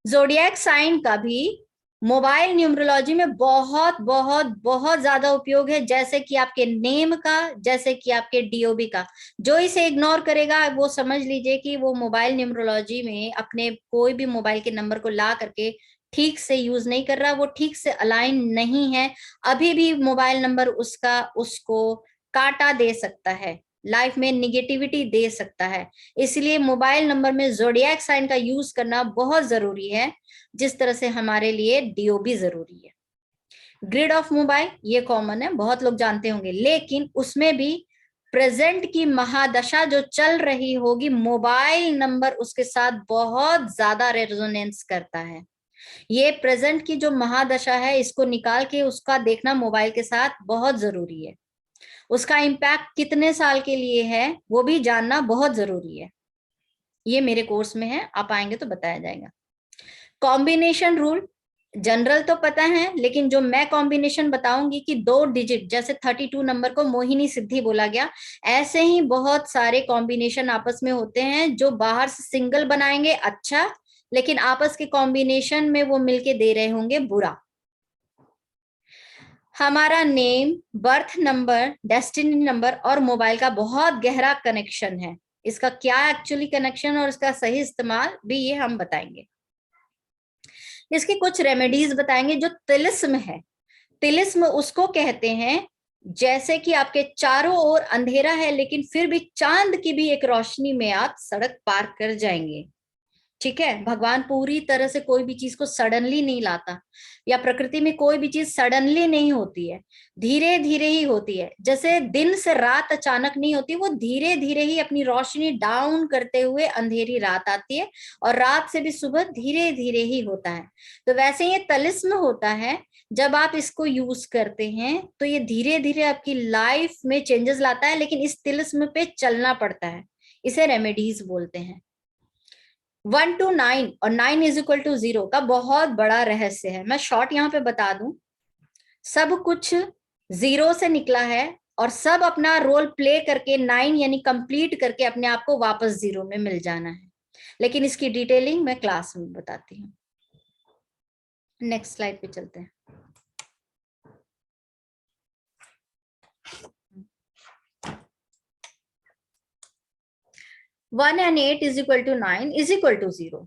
जोडियक साइन का भी मोबाइल न्यूमरोलॉजी में बहुत बहुत बहुत ज्यादा उपयोग है, जैसे कि आपके नेम का, जैसे कि आपके डीओबी का। जो इसे इग्नोर करेगा वो समझ लीजिए कि वो मोबाइल न्यूमरोलॉजी में अपने कोई भी मोबाइल के नंबर को ला करके ठीक से यूज नहीं कर रहा, वो ठीक से अलाइन नहीं है। अभी भी मोबाइल नंबर उसका उसको काटा दे सकता है, लाइफ में निगेटिविटी दे सकता है। इसलिए मोबाइल नंबर में जोडियक साइन का यूज करना बहुत जरूरी है, जिस तरह से हमारे लिए डीओबी जरूरी है। ग्रिड ऑफ मोबाइल ये कॉमन है, बहुत लोग जानते होंगे, लेकिन उसमें भी प्रेजेंट की महादशा जो चल रही होगी, मोबाइल नंबर उसके साथ बहुत ज्यादा रेजोनेंस करता है। ये प्रेजेंट की जो महादशा है, इसको निकाल के उसका देखना मोबाइल के साथ बहुत जरूरी है। उसका इम्पैक्ट कितने साल के लिए है वो भी जानना बहुत जरूरी है। ये मेरे कोर्स में है, आप आएंगे तो बताया जाएगा। कॉम्बिनेशन रूल जनरल तो पता है, लेकिन जो मैं कॉम्बिनेशन बताऊंगी कि 2 डिजिट, जैसे 32 नंबर को मोहिनी सिद्धि बोला गया, ऐसे ही बहुत सारे कॉम्बिनेशन आपस में होते हैं जो बाहर से सिंगल बनाएंगे अच्छा, लेकिन आपस के कॉम्बिनेशन में वो मिलके दे रहे होंगे बुरा। हमारा name, birth number, destiny number और मोबाइल का बहुत गहरा कनेक्शन है। इसका क्या एक्चुअली कनेक्शन और इसका सही इस्तेमाल भी ये हम बताएंगे। इसकी कुछ रेमेडीज बताएंगे। जो तिलिस्म है, तिलिस्म उसको कहते हैं जैसे कि आपके चारों ओर अंधेरा है, लेकिन फिर भी चांद की भी एक रोशनी में आप सड़क पार कर जाएंगे। ठीक है, भगवान पूरी तरह से कोई भी चीज को सडनली नहीं लाता, या प्रकृति में कोई भी चीज सडनली नहीं होती है, धीरे धीरे ही होती है। जैसे दिन से रात अचानक नहीं होती, वो धीरे धीरे ही अपनी रोशनी डाउन करते हुए अंधेरी रात आती है, और रात से भी सुबह धीरे धीरे ही होता है। तो वैसे ये तलिस्म होता है, जब आप इसको यूज करते हैं तो ये धीरे धीरे आपकी लाइफ में चेंजेस लाता है, लेकिन इस तिलिस्म पे चलना पड़ता है। इसे रेमेडीज बोलते हैं। 1 to 9 और 9 = 0 का बहुत बड़ा रहस्य है। मैं शॉर्ट यहाँ पे बता दूं, सब कुछ 0 से निकला है और सब अपना रोल प्ले करके 9 यानी कंप्लीट करके अपने आप को वापस 0 में मिल जाना है। लेकिन इसकी डिटेलिंग मैं क्लास में बताती हूँ। नेक्स्ट स्लाइड पे चलते हैं। One and 8 = 9 = 0।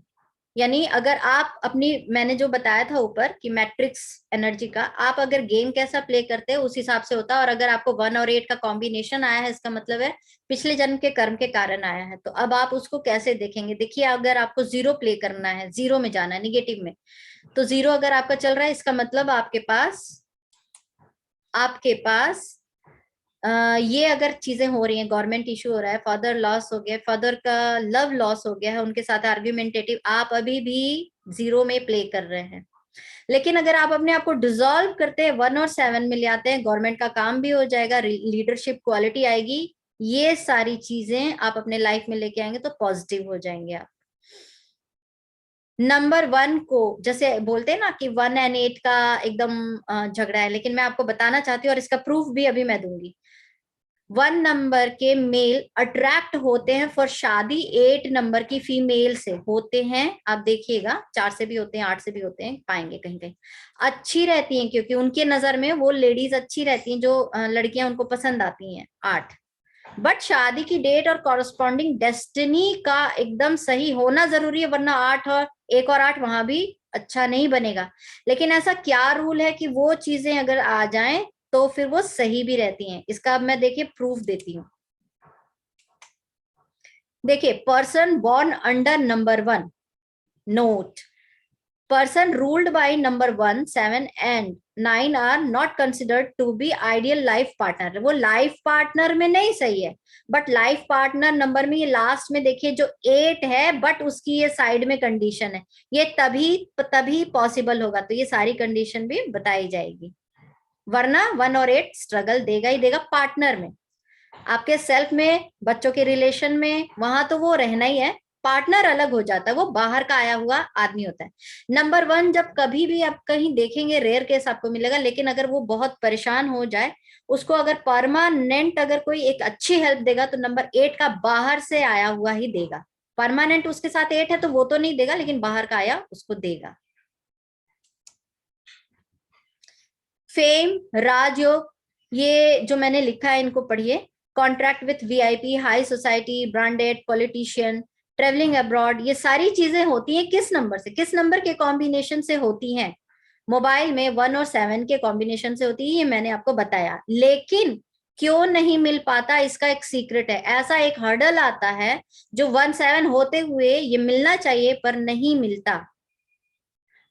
यानी अगर आप अपनी, मैंने जो बताया था ऊपर कि मैट्रिक्स एनर्जी का, आप अगर गेम कैसा प्ले करते हैं उस हिसाब से होता है। और अगर आपको 1 और 8 का कॉम्बिनेशन आया है, इसका मतलब है पिछले जन्म के कर्म के कारण आया है। तो अब आप उसको कैसे देखेंगे? देखिए, अगर आपको 0 प्ले करना है, 0 में जाना है, निगेटिव में, तो 0 अगर आपका चल रहा है, इसका मतलब आपके पास ये अगर चीजें हो रही हैं, गवर्नमेंट इशू हो रहा है, फादर लॉस हो गया, फादर का लव लॉस हो गया है, उनके साथ आर्ग्यूमेंटेटिव, आप अभी भी 0 में प्ले कर रहे हैं। लेकिन अगर आप अपने आप को डिसॉल्व करते हैं, 1 और 7 में ले आते हैं, गवर्नमेंट का काम भी हो जाएगा, लीडरशिप क्वालिटी आएगी, ये सारी चीजें आप अपने लाइफ में लेके आएंगे तो पॉजिटिव हो जाएंगे आप। नंबर 1 को जैसे बोलते हैं ना कि 1 और 8 का एकदम झगड़ा है, लेकिन मैं आपको बताना चाहती हूँ और इसका प्रूफ भी अभी मैं दूंगी। 1 नंबर के मेल अट्रैक्ट होते हैं फॉर शादी, 8 नंबर की फीमेल से होते हैं। आप देखिएगा, 4 से भी होते हैं, 8 से भी होते हैं, पाएंगे कहीं कहीं। अच्छी रहती हैं क्योंकि उनके नजर में वो लेडीज अच्छी रहती हैं, जो लड़कियां उनको पसंद आती हैं, 8। बट शादी की डेट और कॉरस्पॉन्डिंग डेस्टिनी का एकदम सही होना जरूरी है, वरना 8 और 1 और 8 वहां भी अच्छा नहीं बनेगा। लेकिन ऐसा क्या रूल है कि वो चीजें अगर आ जाएं तो फिर वो सही भी रहती हैं? इसका अब मैं देखिए प्रूफ देती हूँ। देखिए, person born under number 1, note, person ruled by number 1, 7 and 9 are not considered to be ideal life partner। वो लाइफ पार्टनर में नहीं सही है, बट लाइफ पार्टनर नंबर में ये लास्ट में देखिए जो 8 है, बट उसकी ये साइड में कंडीशन है, ये तभी पॉसिबल होगा। तो ये सारी कंडीशन भी बताई जाएगी, वरना 1 और 8 स्ट्रगल देगा ही देगा पार्टनर में। आपके सेल्फ में, बच्चों के रिलेशन में, वहां तो वो रहना ही है, पार्टनर अलग हो जाता है, वो बाहर का आया हुआ आदमी होता है। नंबर 1 जब कभी भी आप कहीं देखेंगे, रेयर केस आपको मिलेगा, लेकिन अगर वो बहुत परेशान हो जाए, उसको अगर परमानेंट अगर कोई एक अच्छी हेल्प देगा तो नंबर 8 का बाहर से आया हुआ ही देगा। परमानेंट उसके साथ 8 है तो वो तो नहीं देगा, लेकिन बाहर का आया उसको देगा। फेम, राजयोग, ये जो मैंने लिखा है इनको पढ़िए। Contract with VIP, high society, branded, politician, travelling abroad, ये सारी चीजें होती हैं किस नंबर से, किस नंबर के कॉम्बिनेशन से होती हैं? मोबाइल में 1 और 7 के कॉम्बिनेशन से होती है, ये मैंने आपको बताया। लेकिन क्यों नहीं मिल पाता, इसका एक सीक्रेट है। ऐसा एक हर्डल आता है जो 1-7 होते हुए ये मिलना चाहिए पर नहीं मिलता।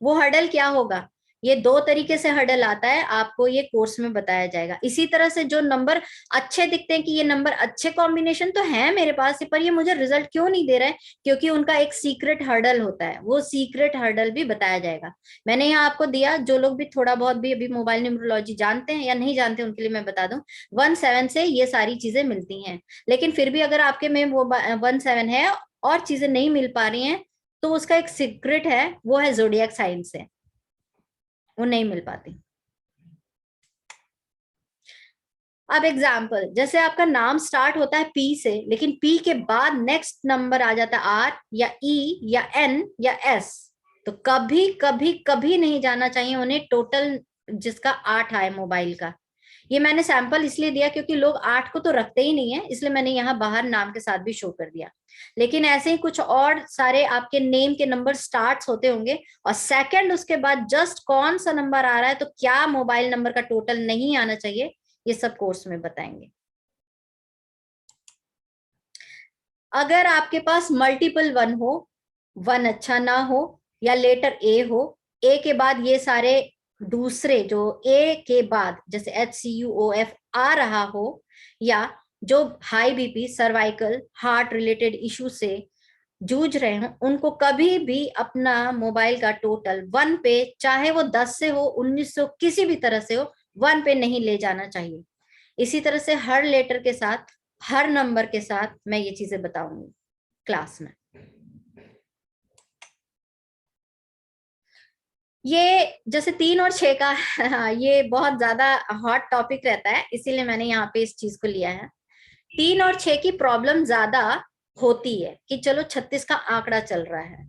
वो हर्डल क्या होगा? ये 2 तरीके से हर्डल आता है, आपको ये कोर्स में बताया जाएगा। इसी तरह से जो नंबर अच्छे दिखते हैं कि ये नंबर अच्छे कॉम्बिनेशन तो है मेरे पास, पर ये मुझे रिजल्ट क्यों नहीं दे रहा है, क्योंकि उनका एक सीक्रेट हर्डल होता है। वो सीक्रेट हर्डल भी बताया जाएगा। मैंने यहाँ आपको दिया, जो लोग भी थोड़ा बहुत भी अभी मोबाइल न्यूमरोलॉजी जानते हैं या नहीं जानते उनके लिए मैं बता दूं, 1-7 से ये सारी चीजें मिलती हैं। लेकिन फिर भी अगर आपके में वो 1-7 है और चीजें नहीं मिल पा रही हैं, तो उसका एक सीक्रेट है, वो है ज़ोडिएक साइन से, वो नहीं मिल पाती। अब एग्जाम्पल, जैसे आपका नाम स्टार्ट होता है पी से, लेकिन पी के बाद नेक्स्ट नंबर आ जाता है आर या ई या एन या एस, तो कभी कभी कभी नहीं जाना चाहिए उन्हें टोटल जिसका 8 आए मोबाइल का। ये मैंने सैंपल इसलिए दिया क्योंकि लोग 8 को तो रखते ही नहीं है, इसलिए मैंने यहाँ बाहर नाम के साथ भी शो कर दिया। लेकिन ऐसे ही कुछ और सारे आपके नेम के नंबर स्टार्ट होते होंगे, और सेकंड उसके बाद जस्ट कौन सा नंबर आ रहा है, तो क्या मोबाइल नंबर का टोटल नहीं आना चाहिए, ये सब कोर्स में बताएंगे। अगर आपके पास मल्टीपल 1 हो, 1 अच्छा ना हो, या लेटर ए हो, ए के बाद ये सारे दूसरे जो ए के बाद जैसे HCUOF आ रहा हो, या जो high BP, cervical, heart related issue से जूझ रहे हो, उनको कभी भी अपना मोबाइल का टोटल 1 पे, चाहे वो 10 से हो, 19 से हो, किसी भी तरह से हो, 1 पे नहीं ले जाना चाहिए। इसी तरह से हर लेटर के साथ, हर नंबर के साथ मैं ये चीजें बताऊंगी क्लास में। ये जैसे 3 और 6 का ये बहुत ज्यादा हॉट टॉपिक रहता है, इसीलिए मैंने यहाँ पे इस चीज को लिया है। 3 और 6 की प्रॉब्लम ज्यादा होती है कि चलो 36 का आंकड़ा चल रहा है,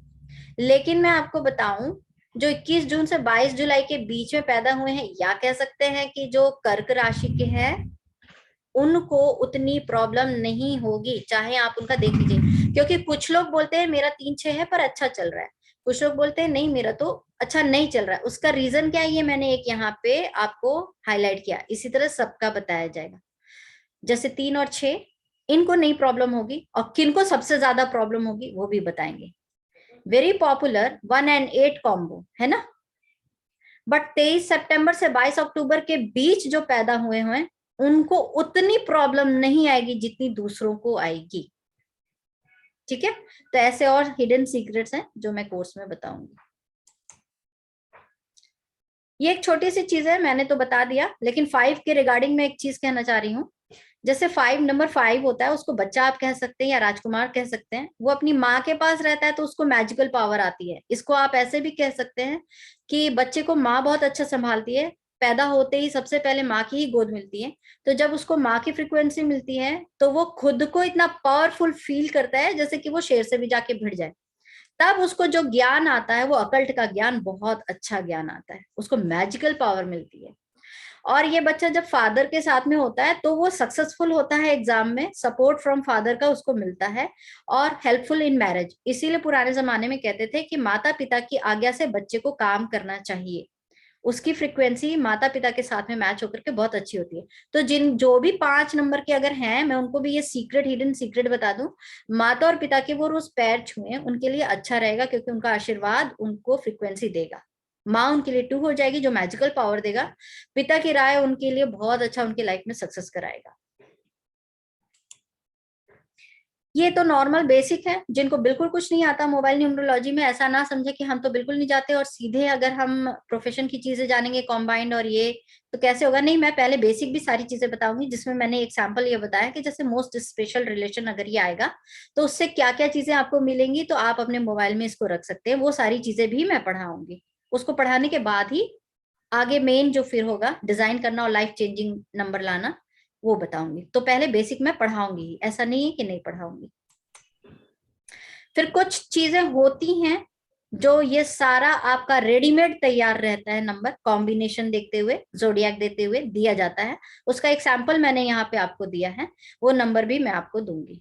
लेकिन मैं आपको बताऊं, जो 21 जून से 22 जुलाई के बीच में पैदा हुए हैं, या कह सकते हैं कि जो कर्क राशि के हैं, उनको उतनी प्रॉब्लम नहीं होगी, चाहे आप उनका देख लीजिए। क्योंकि कुछ लोग बोलते हैं मेरा 3-6 है पर अच्छा चल रहा है, कुछ लोग बोलते हैं नहीं मेरा तो अच्छा नहीं चल रहा है। उसका रीजन क्या है, ये मैंने एक यहाँ पे आपको हाईलाइट किया। इसी तरह सबका बताया जाएगा। जैसे 3 और 6 इनको नहीं प्रॉब्लम होगी, और किनको सबसे ज्यादा प्रॉब्लम होगी वो भी बताएंगे। वेरी पॉपुलर 1 and 8 कॉम्बो है ना, बट 23 सितंबर से 22 अक्टूबर के बीच जो पैदा हुए हैं, उनको उतनी प्रॉब्लम नहीं आएगी जितनी दूसरों को आएगी। ठीक है, तो ऐसे और हिडन सीक्रेट्स हैं जो मैं कोर्स में बताऊंगी। ये एक छोटी सी चीज है, मैंने तो बता दिया, लेकिन 5 के रिगार्डिंग में एक चीज कहना चाह रही हूँ। जैसे 5 नंबर 5 होता है, उसको बच्चा आप कह सकते हैं या राजकुमार कह सकते हैं। वो अपनी माँ के पास रहता है तो उसको मैजिकल पावर आती है। इसको आप ऐसे भी कह सकते हैं कि बच्चे को माँ बहुत अच्छा संभालती है, पैदा होते ही सबसे पहले माँ की ही गोद मिलती है। तो जब उसको माँ की फ्रिक्वेंसी मिलती है तो वो खुद को इतना पावरफुल फील करता है जैसे कि वो शेर से भी जाके भिड़ जाए। तब उसको जो ज्ञान आता है वो अकल्ट का ज्ञान, बहुत अच्छा ज्ञान आता है, उसको मैजिकल पावर मिलती है। और ये बच्चा जब फादर के साथ में होता है तो वो सक्सेसफुल होता है एग्जाम में, सपोर्ट फ्रॉम फादर का उसको मिलता है, और हेल्पफुल इन मैरिज। इसीलिए पुराने जमाने में कहते थे कि माता पिता की आज्ञा से बच्चे को काम करना चाहिए, उसकी फ्रीक्वेंसी माता पिता के साथ में मैच होकर के बहुत अच्छी होती है। तो जिन जो भी 5 नंबर के अगर हैं, मैं उनको भी ये सीक्रेट, हिडन सीक्रेट बता दूं, माता और पिता के वो रोज पैर छुए, उनके लिए अच्छा रहेगा, क्योंकि उनका आशीर्वाद उनको फ्रीक्वेंसी देगा। माँ उनके लिए 2 हो जाएगी जो मैजिकल पावर देगा, पिता की राय उनके लिए बहुत अच्छा, उनकी लाइफ में सक्सेस कराएगा। ये तो नॉर्मल बेसिक है, जिनको बिल्कुल कुछ नहीं आता मोबाइल न्यूमरोलॉजी में ऐसा ना समझे कि हम तो बिल्कुल नहीं जाते और सीधे अगर हम प्रोफेशन की चीजें जानेंगे कॉम्बाइंड और ये तो कैसे होगा। नहीं, मैं पहले बेसिक भी सारी चीजें बताऊंगी, जिसमें मैंने एग्जाम्पल ये बताया कि जैसे मोस्ट स्पेशल रिलेशन अगर ये आएगा तो उससे क्या क्या चीजें आपको मिलेंगी, तो आप अपने मोबाइल में इसको रख सकते हैं। वो सारी चीजें भी मैं पढ़ाऊंगी। उसको पढ़ाने के बाद ही आगे मेन जो फिर होगा डिजाइन करना और लाइफ चेंजिंग नंबर लाना, वो बताऊंगी। तो पहले बेसिक में पढ़ाऊंगी, ऐसा नहीं है कि नहीं पढ़ाऊंगी। फिर कुछ चीजें होती हैं जो ये सारा आपका रेडीमेड तैयार रहता है, नंबर कॉम्बिनेशन देखते हुए, जोडियाक देते हुए दिया जाता है। उसका एक सैंपल मैंने यहाँ पे आपको दिया है, वो नंबर भी मैं आपको दूंगी।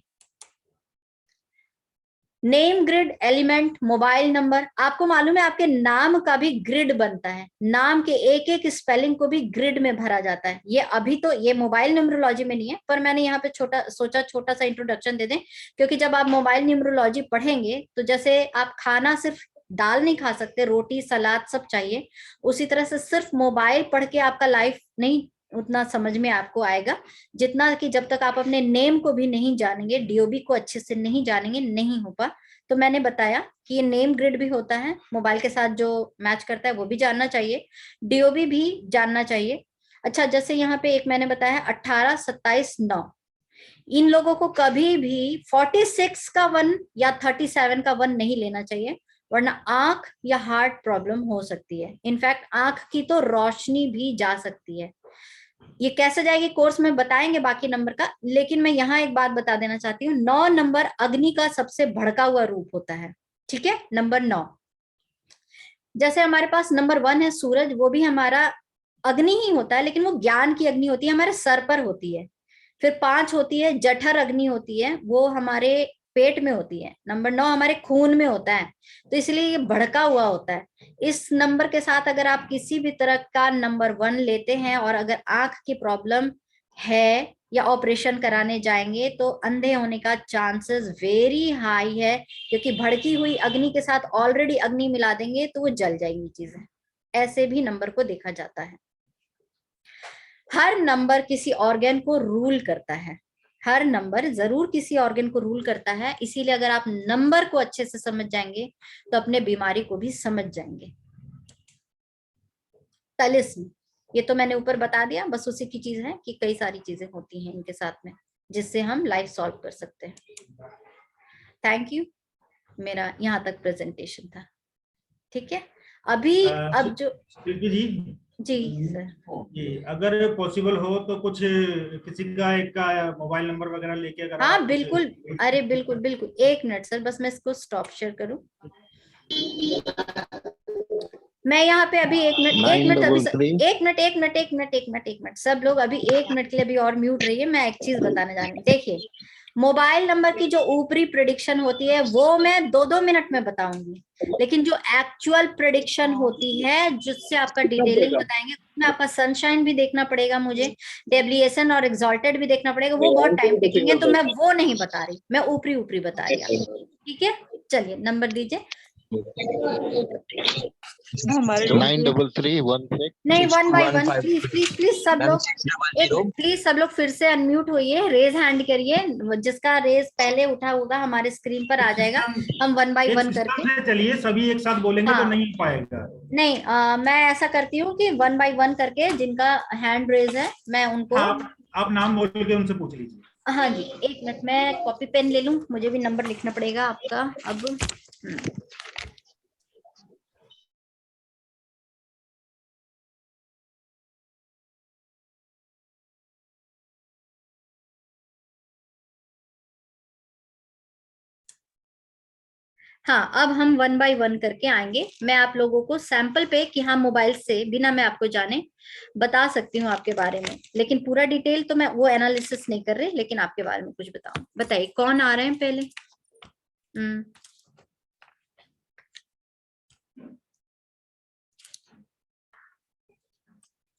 Name grid element mobile number, आपको मालूम है आपके नाम का भी ग्रिड बनता है, नाम के एक एक स्पेलिंग को भी ग्रिड में भरा जाता है। ये अभी तो ये मोबाइल न्यूमरोलॉजी में नहीं है, पर मैंने यहाँ पे छोटा सा इंट्रोडक्शन दे दें, क्योंकि जब आप मोबाइल न्यूमरोलॉजी पढ़ेंगे तो जैसे आप खाना सिर्फ दाल नहीं खा सकते, रोटी सलाद सब चाहिए, उसी तरह से सिर्फ मोबाइल पढ़ के आपका लाइफ नहीं उतना समझ में आपको आएगा, जितना कि जब तक आप अपने नेम को भी नहीं जानेंगे, डीओबी को अच्छे से नहीं जानेंगे, नहीं हो पा। तो मैंने बताया कि ये नेम ग्रिड भी होता है, मोबाइल के साथ जो मैच करता है वो भी जानना चाहिए, डीओबी भी जानना चाहिए। अच्छा, जैसे यहाँ पे एक मैंने बताया 18, 27, 9, इन लोगों को कभी भी 46 का 1 या 37 का 1 नहीं लेना चाहिए, वरना आंख या हार्ट प्रॉब्लम हो सकती है। इनफैक्ट आंख की तो रोशनी भी जा सकती है। ये कैसे जाएगी कोर्स में बताएंगे बाकी नंबर का, लेकिन मैं यहाँ एक बात बता देना चाहती हूँ, 9 नंबर अग्नि का सबसे भड़का हुआ रूप होता है। ठीक है, नंबर 9। जैसे हमारे पास नंबर 1 है सूरज, वो भी हमारा अग्नि ही होता है, लेकिन वो ज्ञान की अग्नि होती है, हमारे सर पर होती है। फिर 5 होती है जठर अग्नि होती है, वो हमारे पेट में होती है। नंबर 9 हमारे खून में होता है, तो इसलिए ये भड़का हुआ होता है। इस नंबर के साथ अगर आप किसी भी तरह का नंबर 1 लेते हैं और अगर आंख की प्रॉब्लम है या ऑपरेशन कराने जाएंगे, तो अंधे होने का चांसेस वेरी हाई है, क्योंकि भड़की हुई अग्नि के साथ ऑलरेडी अग्नि मिला देंगे तो वो जल जाएंगी चीजें। ऐसे भी नंबर को देखा जाता है। हर नंबर किसी ऑर्गन को रूल करता है, हर नंबर जरूर किसी ऑर्गन को रूल करता है, इसीलिए अगर आप नंबर को अच्छे से समझ जाएंगे तो अपने बीमारी को भी समझ जाएंगे। तलिस्म, ये तो मैंने ऊपर बता दिया, बस उसी की चीज है कि कई सारी चीजें होती हैं इनके साथ में जिससे हम लाइफ सॉल्व कर सकते हैं। थैंक यू, मेरा यहाँ तक प्रेजेंटेशन था। ठीक है, अभी अब जो जी जी सर जी, अगर पॉसिबल हो तो कुछ किसी का एक का मोबाइल नंबर वगैरह लेके अगर हाँ आप बिल्कुल, अरे बिल्कुल बिल्कुल, एक मिनट सर, बस मैं इसको स्टॉप शेयर करूं। मैं यहाँ पे अभी एक मिनट सब लोग अभी 1 मिनट के लिए अभी और म्यूट रहिए, मैं एक चीज बताने जा रही हूँ। देखिए, मोबाइल नंबर की जो ऊपरी प्रिडिक्शन होती है वो मैं 2-2 मिनट में बताऊंगी, लेकिन जो एक्चुअल प्रिडिक्शन होती है जिससे आपका डिटेलिंग बताएंगे, उसमें आपका सनशाइन भी देखना पड़ेगा, मुझे डेविएशन और एग्जॉल्टेड भी देखना पड़ेगा, वो बहुत टाइम टेकिंग है, तो मैं वो नहीं बता रही, मैं ऊपरी ऊपरी बता रही आपको। ठीक है, चलिए नंबर दीजिए। 93316 नहीं, 1 by 1 प्लीज प्लीज प्लीज सब लोग, प्लीज सब लोग फिर से अनम्यूट होइए, रेज हैंड करिए, जिसका रेज पहले उठा होगा हमारे स्क्रीन पर आ जाएगा, हम 1 by 1 करके। चलिए सभी एक साथ बोलेंगे तो नहीं पाएगा। नहीं, मैं ऐसा करती हूँ कि 1 by 1 करके जिनका हैंड रेज है मैं उनको आप नाम बोल के उनसे पूछ लीजिए। हाँ जी, एक मिनट मैं कॉपी पेन ले लूं, मुझे भी नंबर लिखना पड़ेगा आपका अब। हाँ, अब हम 1 by 1 करके आएंगे। मैं आप लोगों को सैंपल पे कि हाँ मोबाइल से बिना मैं आपको जाने बता सकती हूँ आपके बारे में, लेकिन पूरा डिटेल तो मैं वो एनालिसिस नहीं कर रही, लेकिन आपके बारे में कुछ बताऊं। बताइए कौन आ रहे हैं पहले।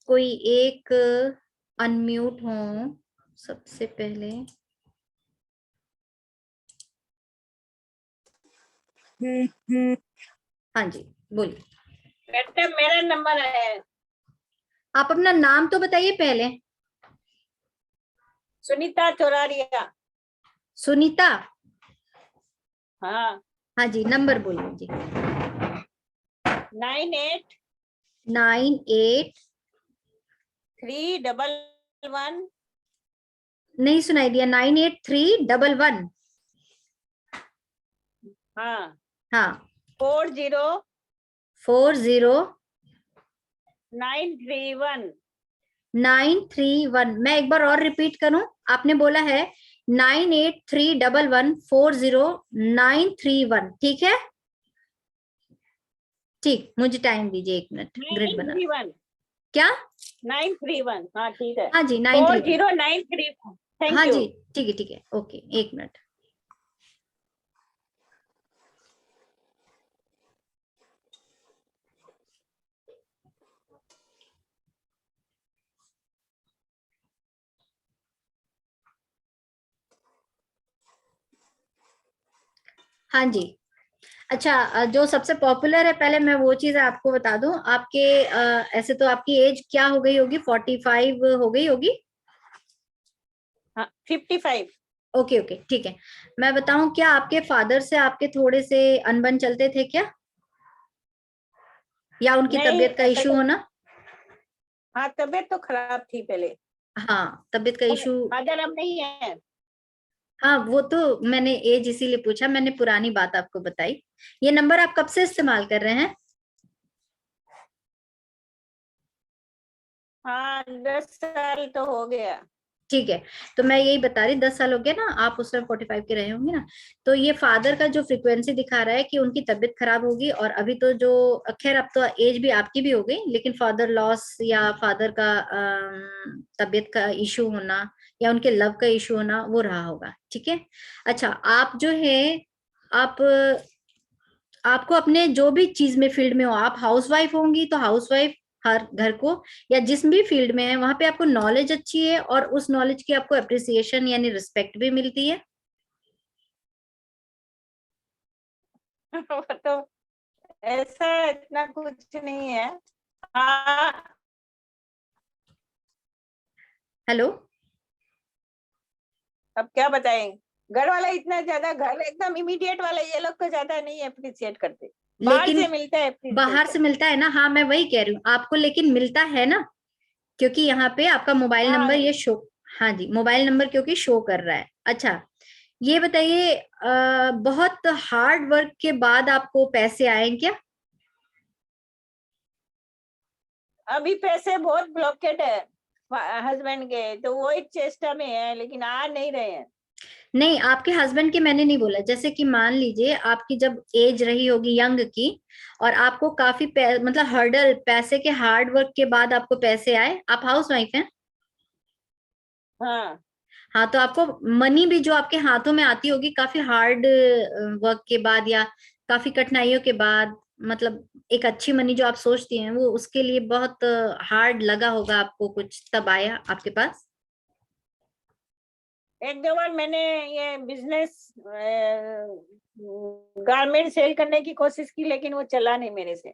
कोई एक अनम्यूट हो सबसे पहले। हाँ जी बोलिए। बेटा मेरा नंबर है। आप अपना नाम तो बताइए पहले। सुनीता चौरारिया। सुनीता, हाँ, हाँ जी, नंबर बोलिए जी। 98 98 311 नहीं सुनाई दिया। 98311। हाँ, हाँ, 40 40 931। 931। मैं एक बार और रिपीट करूं, आपने बोला है 9831400931, ठीक है? ठीक, मुझे टाइम दीजिए 1 मिनट ग्रिड बना। 931 क्या? 931, हाँ ठीक है। हाँ जी, 931। 40931। हाँ थैंक यू। जी, ठीक है, ओके, 1 मिनट। हाँ जी। अच्छा, जो सबसे पॉपुलर है, पहले मैं वो चीज आपको बता दूं। आपके ऐसे तो आपकी एज क्या हो गई होगी? 45 हो गई होगी। हाँ, 55। ओके ओके, ठीक है। मैं बताऊं, क्या आपके फादर से आपके थोड़े से अनबन चलते थे क्या, या उनकी नहीं, तबीयत का ऐसा इशू तो, होना? हाँ तबीयत तो खराब थी पहले। हाँ, तबीयत का इशू। फादर अब नहीं है। हाँ, वो तो मैंने एज इसीलिए पूछा, मैंने पुरानी बात आपको बताई। ये नंबर आप कब से इस्तेमाल कर रहे हैं? हाँ, 10 साल तो हो गया। ठीक है, तो मैं यही बता रही, 10 साल हो गया ना, आप उस टाइम 45 के रहे होंगे ना। तो ये फादर का जो फ्रीक्वेंसी दिखा रहा है कि उनकी तबीयत खराब होगी, और अभी तो जो, खैर अब तो एज भी आपकी भी हो गई, लेकिन फादर लॉस या फादर का तबीयत का इशू होना, या उनके लव का इशू होना, वो रहा होगा। ठीक है। अच्छा, आप जो है, आप आपको अपने जो भी चीज में फील्ड में हो, आप हाउसवाइफ होंगी तो हाउसवाइफ, हर घर को, या जिस भी फील्ड में है वहां पे आपको नॉलेज अच्छी है, और उस नॉलेज की आपको अप्रिसिएशन यानी रिस्पेक्ट भी मिलती है। वो तो ऐसा इतना कुछ नहीं है। हाँ, हेलो। अब क्या बताएं। घर वाला इतना ज्यादा, घर एकदम इमीडिएट वाला ये लोग को ज्यादा नहीं अप्रिशिएट करते। बाहर लेकिन से मिलता है बाहर से अप्रिसिएशन। मिलता है ना, हाँ मैं वही कह रही हूँ आपको, लेकिन मिलता है ना, क्योंकि यहाँ पे आपका मोबाइल नंबर हाँ, ये शो, हाँ जी, मोबाइल नंबर क्योंकि शो कर रहा है। अच्छा, ये बताइए, बहुत हार्ड वर्क के बाद आपको पैसे आए क्या? अभी पैसे बहुत ब्लॉकेट है हस्बैंड के, तो वो एक चेष्टा में है, लेकिन आ नहीं रहे हैं। नहीं, आपके हस्बैंड की मैंने नहीं बोला। जैसे कि मान लीजिए आपकी जब एज रही होगी यंग की, और आपको काफी मतलब हर्डल, पैसे के हार्ड वर्क के बाद आपको पैसे आए, आप हाउस वाइफ हैं। हाँ, हाँ, तो आपको मनी भी जो आपके हाथों में आती होगी काफी हार्ड वर्क के बाद, या काफी कठिनाइयों के बाद, मतलब एक अच्छी मनी जो आप सोचती हैं, वो उसके लिए बहुत हार्ड लगा होगा आपको कुछ, तब आया आपके पास। एक दो बार मैंने ये बिजनेस गारमेंट सेल करने की कोशिश की, लेकिन वो चला नहीं मेरे से।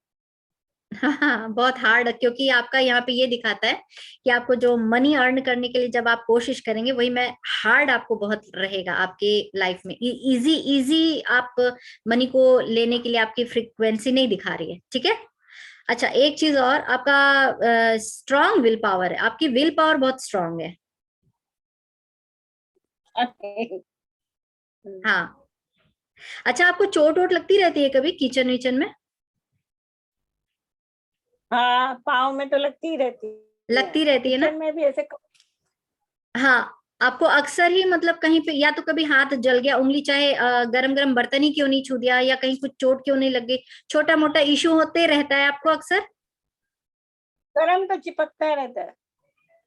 हाँ, बहुत हार्ड, क्योंकि आपका यहाँ पे ये दिखाता है कि आपको जो मनी अर्न करने के लिए जब आप कोशिश करेंगे, वही मैं हार्ड आपको बहुत रहेगा आपके लाइफ में। इजी इजी आप मनी को लेने के लिए आपकी फ्रीक्वेंसी नहीं दिखा रही है। ठीक है। अच्छा, एक चीज और, आपका स्ट्रांग विल पावर है, आपकी विल पावर बहुत स्ट्रांग है। हाँ। अच्छा, आपको चोट वोट लगती रहती है कभी किचन विचन में? हाँ, पाँव में तो लगती ही रहती है। लगती रहती है ना? किचन में भी ऐसे। हाँ। आपको अक्सर ही, मतलब कहीं पे या तो कभी हाथ जल गया, उंगली चाहे गरम गरम बर्तन ही क्यों नहीं छू दिया, या कहीं कुछ चोट क्यों नहीं लग गई, छोटा मोटा इशू होते रहता है आपको अक्सर। गरम तो चिपकता रहता है।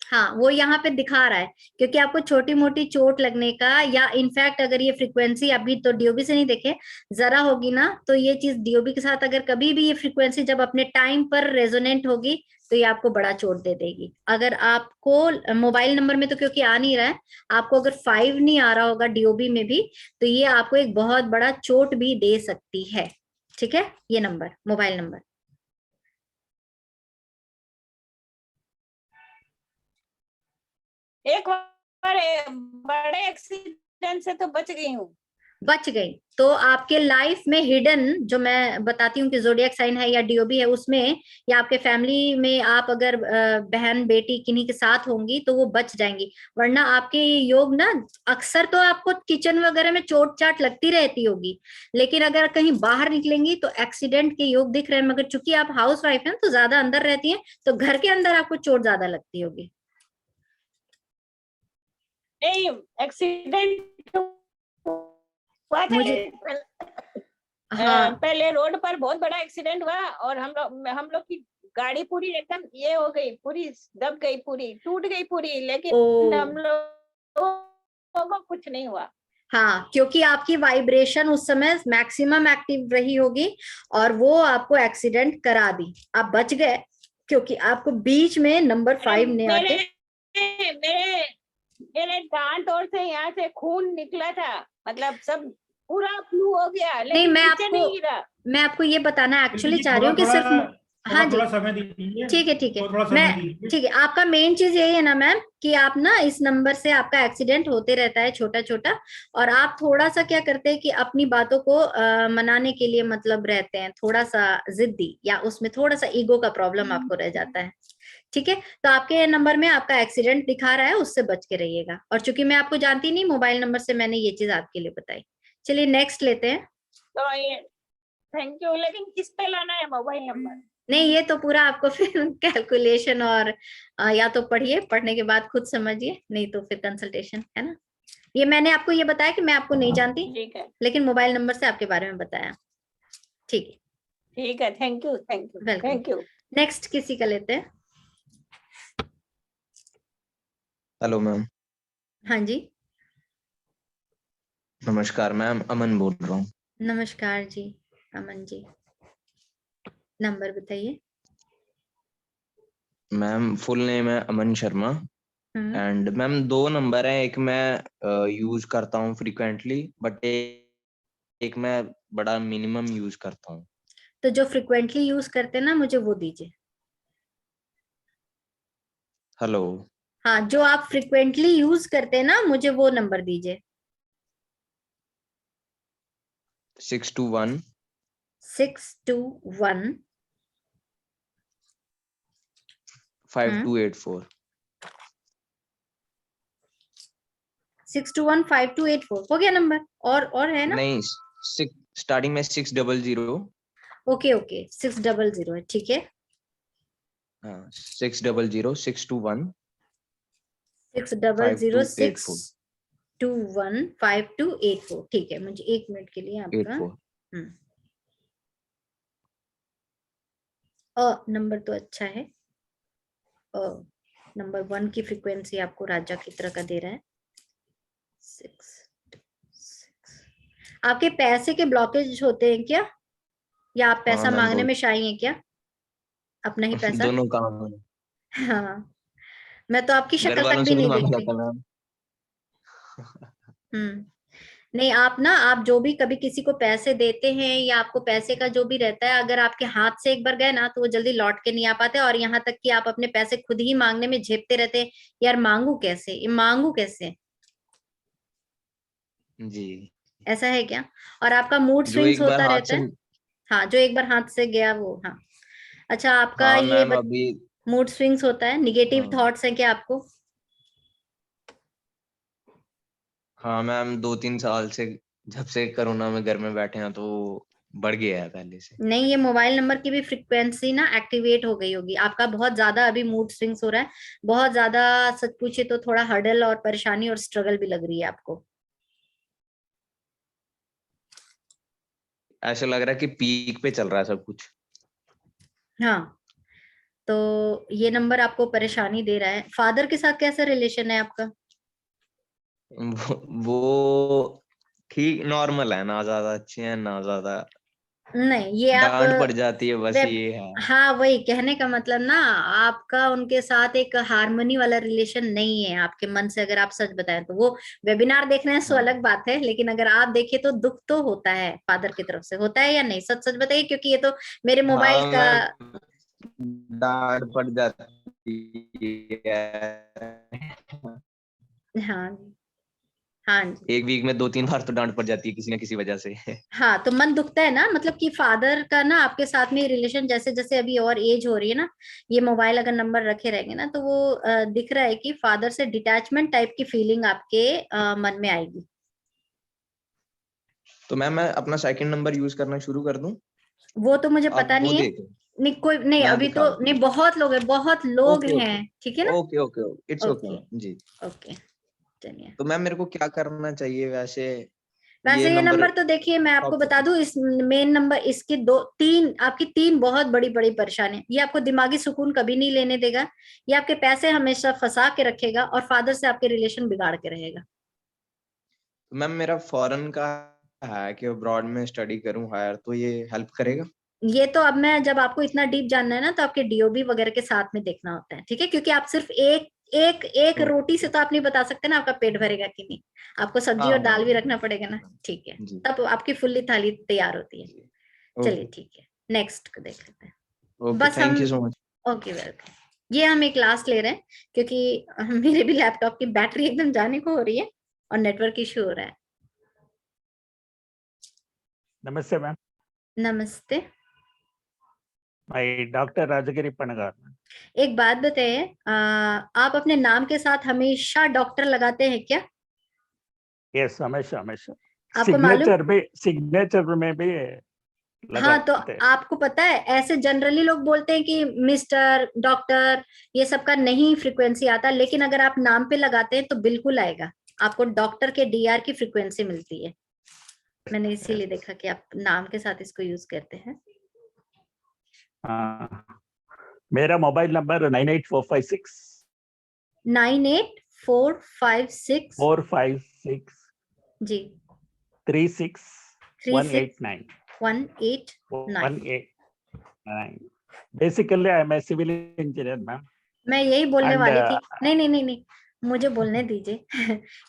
हाँ, वो यहाँ पे दिखा रहा है, क्योंकि आपको छोटी मोटी चोट लगने का, या इनफैक्ट अगर ये फ्रीक्वेंसी अभी तो डीओबी से नहीं देखे, जरा होगी ना, तो ये चीज डीओबी के साथ अगर कभी भी ये फ्रीक्वेंसी जब अपने टाइम पर रेजोनेंट होगी, तो ये आपको बड़ा चोट दे देगी। अगर आपको मोबाइल नंबर में तो क्योंकि आ नहीं रहा है, आपको अगर 5 नहीं आ रहा होगा डीओबी में भी, तो ये आपको एक बहुत बड़ा चोट भी दे सकती है। ठीक है, ये नंबर, मोबाइल नंबर। एक बार बड़े एक्सीडेंट से तो बच गई हूँ। बच गई, तो आपके लाइफ में हिडन, जो मैं बताती हूँ कि जोडियक साइन है या डीओबी है उसमें, या आपके फैमिली में आप अगर बहन बेटी किन्हीं के साथ होंगी तो वो बच जाएंगी। वरना आपके योग ना, अक्सर तो आपको किचन वगैरह में चोट चाट लगती रहती होगी, लेकिन अगर कहीं बाहर निकलेंगी तो एक्सीडेंट के योग दिख रहे हैं। मगर चूंकि आप हाउस वाइफ हैं तो ज्यादा अंदर रहती हैं, तो घर के अंदर आपको चोट ज्यादा लगती होगी। नहीं, एक्सीडेंट हुआ था। मुझे हाँ पहले रोड पर बहुत बड़ा एक्सीडेंट हुआ और हम लोग की गाड़ी पूरी एकदम ये हो गई, पूरी दब गई, पूरी टूट गई पूरी, ओ लेकिन हम लोगों को कुछ नहीं हुआ। हाँ, क्योंकि आपकी वाइब्रेशन उस समय मैक्सिमम एक्टिव रही होगी और वो आपको एक्सीडेंट करा दी। आप बच गए क्योंकि आपको बीच में नंबर 5 ने मेरे आके मेरे मेरे दांत और से यहाँ से खून निकला था, मतलब सब पूरा फ्लू हो गया, नहीं, लेकिन नीचे नहीं गिरा। मैं आपको ये बताना एक्चुअली जी चाह रही थोड़ा हूँ कि थोड़ा सिर्फ हाँ थोड़ा जी, थोड़ा समय दीजिए, ठीक है ठीक है। थोड़ा थोड़ा मैं समय दीजिए। ठीक है, आपका मेन चीज यही है ना मैम कि आप ना इस नंबर से आपका एक्सीडेंट होते रहता है छोटा छोटा, और आप थोड़ा सा क्या करते हैं कि अपनी बातों को मनाने के लिए मतलब रहते हैं थोड़ा सा जिद्दी, या उसमें थोड़ा सा ईगो का प्रॉब्लम आपको रह जाता है। ठीक है, तो आपके नंबर में आपका एक्सीडेंट दिखा रहा है, उससे बच के रहिएगा। और चूंकि मैं आपको जानती नहीं मोबाइल नंबर से, मैंने ये चीज आपके लिए बताई। चलिए नेक्स्ट लेते हैं। तो ये थैंक यू, लेकिन किस पे लाना है मोबाइल नंबर? नहीं, ये तो पूरा आपको फिर कैलकुलेशन और या तो पढ़िए, पढ़ने के बाद खुद समझिए, नहीं तो फिर कंसल्टेशन है ना। ये मैंने आपको ये बताया कि मैं आपको नहीं जानती, ठीक है, लेकिन मोबाइल नंबर से आपके बारे में बताया। ठीक है, ठीक है, thank you, thank you, welcome. Thank you. Next किसी का लेते हैं। Hello ma'am. हाँ जी, नमस्कार मैम, अमन बोल रहा हूँ। नमस्कार जी, अमन जी, नंबर बताइए। मैम फुल नेम है अमन शर्मा। हम्म, एंड मैम दो नंबर है, एक मैं यूज करता हूँ फ्रिक्वेंटली, बट एक मैं बड़ा मिनिमम यूज करता हूँ। तो जो फ्रिक्वेंटली यूज करते हैं ना, मुझे वो दीजिए। हेलो। हाँ, जो आप फ्रिक्वेंटली यूज करते हैं ना, मुझे वो नंबर दीजिए। 621 621 5284। 6215284 हो गया नंबर। और है ना? नहीं, स्टार्टिंग में 600। ओके ओके, 600 है, ठीक है। हाँ, 600 621 600 5284 6215284, ठीक है। मुझे 1 मिनट के लिए आपका 84। नंबर तो अच्छा है। नंबर 1 की फ्रीक्वेंसी आपको राजा की तरह का दे रहा है। 6 आपके पैसे के ब्लॉकेज होते हैं क्या, या आप हाँ पैसा मैम, मांगने बहुत। में शाई हैं क्या? अपना ही पैसा। दोनों काम है। हाँ, मैं तो आपकी घर शक्ल तक वालों भी से नहीं नहीं मांग देखती। सकता मैम। हम्म, नहीं, आप ना, आप जो भी कभी किसी को पैसे देते हैं या आपको पैसे का जो भी रहता है, अगर आपके हाथ से एक बार गए ना तो वो जल्दी लौट के नहीं आ पाते, और यहाँ तक कि आप अपने पैसे खुद ही मांगने में झेपते रहते हैं। यार मांगू कैसे, ये मांगू कैसे, जी। ऐसा है क्या? और आपका मूड जो स्विंग्स एक बार होता हाथ रहता से। है। हाँ, जो एक बार हाथ से गया वो, हाँ। अच्छा, आपका हाँ ये मैम, अभी। मूड स्विंग्स होता है, निगेटिव हाँ। थॉट्स हैं क्या आपको? हाँ मैम, 2-3 साल से, जब से कोरोना में घर में बैठे हैं तो बढ़ गया है पहले से। नहीं, ये मोबाइल नंबर की भी फ्रिक्वेंसी ना एक्टिवेट हो गई होगी। आपका बहुत ज्यादा अभी मूड स्विंग्स हो रहा है, बहुत ज्यादा। सच पूछे तो थोड़ा हर्डल और परेशानी और स्ट्रगल भी लग रही है आपको। ऐसा लग रहा है कि पीक पे चल रहा है सब कुछ। हाँ, तो ये नंबर आपको परेशानी दे रहा है। फादर के साथ कैसा रिलेशन है आपका? वो ठीक नॉर्मल है, ना ज्यादा अच्छे हैं ना ज्यादा। नहीं, ये आप डांट पड़ जाती है, बस वेब ये है। हाँ, वही कहने का मतलब ना, आपका उनके साथ एक हार्मनी वाला रिलेशन नहीं है आपके मन से, अगर आप सच बताएं तो। वो वेबिनार देख रहे हैं सो हाँ। अलग बात है, लेकिन अगर आप देखें तो दुख तो होता है फादर की तरफ से, होता है या नहीं? सच सच बताइए, क्योंकि ये तो मेरे मोबाइल हाँ का। मैम, डांट पड़ जाती है। हाँ, हाँ जी। एक वीक में 2-3 बार तो डांट पड़ जाती है किसी ना किसी वजह से। हाँ, तो मन दुखता है ना, मतलब कि फादर का ना आपके साथ में रिलेशन जैसे जैसे अभी और एज हो रही है ना, ये मोबाइल अगर नंबर रखे रहेंगे ना, तो वो दिख रहा है कि फादर से डिटैचमेंट टाइप की फीलिंग आपके मन में आएगी। तो मैम मैं अपना सेकंड नंबर यूज करना शुरू कर दूं? वो तो मुझे आप पता वो नहीं है। देखो, नहीं, कोई नहीं, मैं अभी दिखा तो दूं। नहीं, बहुत लोग हैं, बहुत लोग ओके हैं, ओके ठीक है ना। Okay okay it's okay. Okay जी। ओके, चलिए। तो मैम मेरे को क्या करना चाहिए वैसे? ये वैसे ये नंबर नंबर तो देखिए, मैं आपको stop बता कर- दूं, इस मेन नंबर, इसकी दो तीन, आपकी तीन बहुत बड़ी बड़ी परेशानी, ये आपको दिमागी सुकून कभी नहीं लेने देगा, ये आपके पैसे हमेशा फंसा के रखेगा, और फादर से आपके रिलेशन बिगाड़ के रहेगा। तो मैम मेरा फॉरेन का है कि अब्रॉड में स्टडी करूं हायर, तो ये हेल्प करेगा? ये तो अब मैं, जब आपको इतना डीप जानना है ना, तो आपके डीओबी वगैरह के साथ में देखना होता है, ठीक है, क्योंकि आप सिर्फ एक एक एक रोटी से तो आप नहीं बता सकते ना आपका पेट भरेगा कि नहीं, आपको सब्जी हाँ और हाँ दाल भी रखना पड़ेगा ना, ठीक है, जी तब आपकी फुल्ली थाली तैयार होती है। जी। चलिए ओके ठीक है, नेक्स्ट को देख लेते हैं। ओके, बस थैंक हम, you so much. Okay welcome. ये हम एक क्लास ले रहे हैं क्योंकि मेरे भी लैपटॉप की बैटरी एकदम जाने को हो रही है और नेटवर्क इशू हो रहा है। नमस्ते मैम, नमस्ते। मैं डॉक्टर राजगिरी पणगार। एक बात बताइए, आप अपने नाम के साथ हमेशा डॉक्टर लगाते हैं क्या? यस, हमेशा हमेशा आपको मालूम, सिग्नेचर में भी हाँ, तो लगाते हैं। आपको पता है, ऐसे जनरली लोग बोलते हैं कि मिस्टर, डॉक्टर, ये सब का नहीं फ्रीक्वेंसी आता, लेकिन अगर आप नाम पे लगाते हैं तो बिल्कुल आएगा, आपको डॉक्टर के डीआर की फ्रीक्वेंसी मिलती है। मैंने इसीलिए Yes. देखा कि आप नाम के साथ इसको यूज करते हैं। हाँ, मेरा mobile number 98456 98456 456 ji 36189 36189। 189. Basically, I am a civil engineer, ma'am. मैं यही बोलने And वाली थी, नहीं नहीं नहीं नहीं, मुझे बोलने दीजिए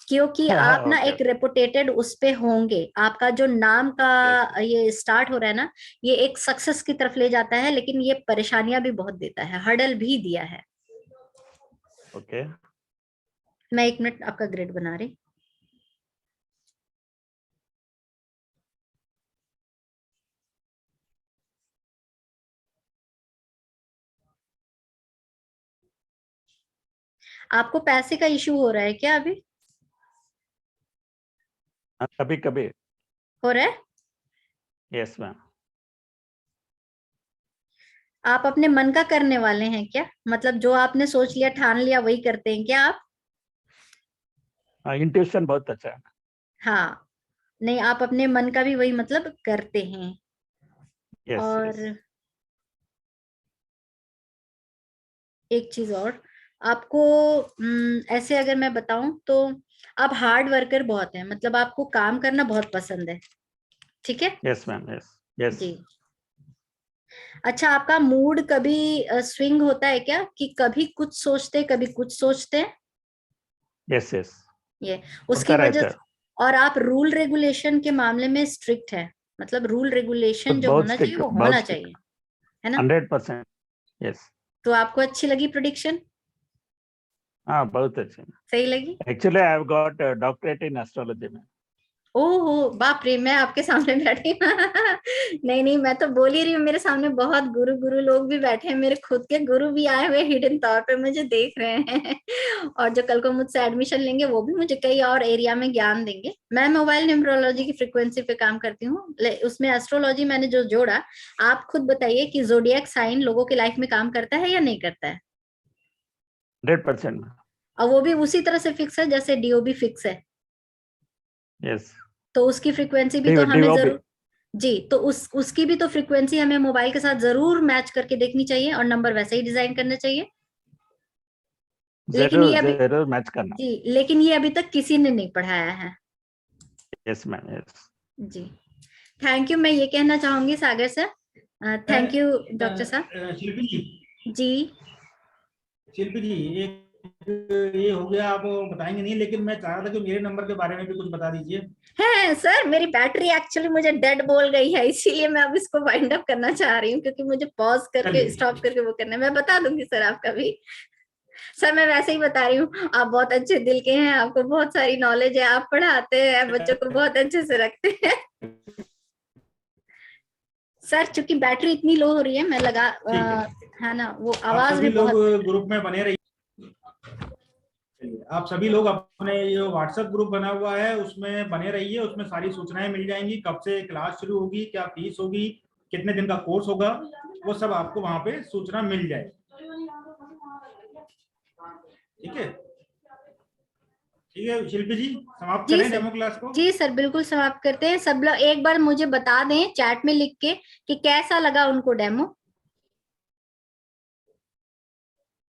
क्योंकि आप ना okay, एक रेपुटेटेड उस पे होंगे, आपका जो नाम का yes, ये स्टार्ट हो रहा है ना, ये एक सक्सेस की तरफ ले जाता है, लेकिन ये परेशानियां भी बहुत देता है, हर्डल भी दिया है। okay. मैं 1 मिनट आपका ग्रेड बना रही। आपको पैसे का इशू हो रहा है क्या अभी? कभी कभी हो रहा है? Yes ma'am. आप अपने मन का करने वाले हैं क्या? मतलब जो आपने सोच लिया, ठान लिया, वही करते हैं क्या आप? इंट्यूशन बहुत अच्छा है। हाँ, नहीं, आप अपने मन का भी वही मतलब करते हैं। यस और यस। एक चीज और, आपको ऐसे अगर मैं बताऊं तो आप हार्ड वर्कर बहुत हैं, मतलब आपको काम करना बहुत पसंद है, ठीक है यस मैम, यस यस। जी। अच्छा, आपका मूड कभी स्विंग होता है क्या, कि कभी कुछ सोचते कभी कुछ सोचते हैं? यस यस, ये होता उसकी वजह रहता है। और आप रूल रेगुलेशन के मामले में स्ट्रिक्ट है, मतलब रूल रेगुलेशन जो बहुत होना चाहिए स्ट्रिक्ट, वो बहुत होना स्ट्रिक्ट, चाहिए, है ना? 100%। यस। तो आपको अच्छी लगी प्रोडिक्शन? हाँ, बहुत अच्छे। सही लगी? Actually I have got doctorate in astrology में। ओहो बाप रे, मैं आपके सामने बैठी नहीं नहीं, मैं तो बोल ही रही हूँ, मेरे सामने बहुत गुरु गुरु लोग भी बैठे हैं, मेरे खुद के गुरु भी आए हुए हिडन तौर पे मुझे देख रहे हैं और जो कल को मुझसे एडमिशन लेंगे वो भी मुझे कई और एरिया में ज्ञान देंगे। मैं मोबाइल न्यूमरोलॉजी की फ्रिक्वेंसी पे काम करती हूँ, उसमें एस्ट्रोलॉजी मैंने जो जोड़ा। आप खुद बताइए कि जोडियक साइन लोगों की लाइफ में काम करता है या नहीं करता है? 100%। और वो भी उसी तरह से फिक्स है जैसे डीओबी फिक्स है, यस। तो उसकी फ्रिक्वेंसी भी तो हमें जरूर, जी, तो उसकी भी तो फ्रिक्वेंसी हमें मोबाइल के साथ जरूर मैच करके देखनी चाहिए और नंबर वैसे ही डिजाइन करना चाहिए। लेकिन जरूर ये अभी, जरूर मैच करना। जी, लेकिन ये अभी तक किसी ने नहीं पढ़ाया है। Yes ma'am, yes. जी, थैंक यू, मैं ये कहना चाहूंगी Sagar sir, thank you doctor साहब शिल्पी जी, जी। शिल्पी जी, एक ये हो गया, आप बताएंगे नहीं, लेकिन मैं चाह रहा था कि मेरे नंबर के बारे में भी कुछ बता दीजिए। है सर, मेरी बैटरी एक्चुअली मुझे डेड बोल गई है, इसीलिए मैं अब इसको वाइंड अप करना चाह रही हूँ, क्योंकि मुझे पॉज करके चलिए, स्टॉप करके वो करना है। मैं बता दूंगी सर आपका भी। सर मैं वैसे ही बता रही हूँ, आप बहुत अच्छे दिल के हैं, आपको बहुत सारी नॉलेज है, आप पढ़ाते हैं, बच्चों को बहुत अच्छे से रखते हैं। सर चूंकि बैटरी इतनी लो हो रही है, मैं लगा है ना, वो आप आवाज सभी भी लोग बहुत। ग्रुप में बने रहिए। आप सभी लोग अपने जो व्हाट्सएप ग्रुप बना हुआ है उसमें बने रहिए, उसमें सारी सूचनाएं मिल जाएंगी, कब से क्लास शुरू होगी, क्या फीस होगी, कितने दिन का कोर्स होगा, वो सब आपको वहां पे सूचना मिल जाएगी। ठीक है, ठीक है शिल्पी जी, समाप्त जी करें सर, डेमो क्लास को। जी सर बिल्कुल समाप्त करते हैं। सब लोग एक बार मुझे बता दें चैट में लिख के कि कैसा लगा उनको डेमो,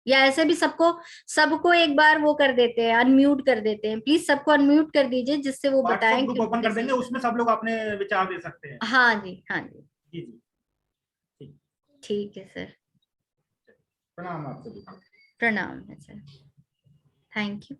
या ऐसे भी सबको सबको एक बार वो कर देते हैं, अनम्यूट कर देते हैं। प्लीज सबको अनम्यूट कर दीजिए, जिससे वो व्हाट्सएप बताएं कि ग्रुप उनको ओपन कर कैसा देंगे, लगा। उसमें सब लोग अपने विचार दे सकते हैं। हाँ जी, हाँ जी, जी जी, ठीक, ठीक है सर। प्रणाम आप सभी को। प्रणाम है सर, थैंक यू।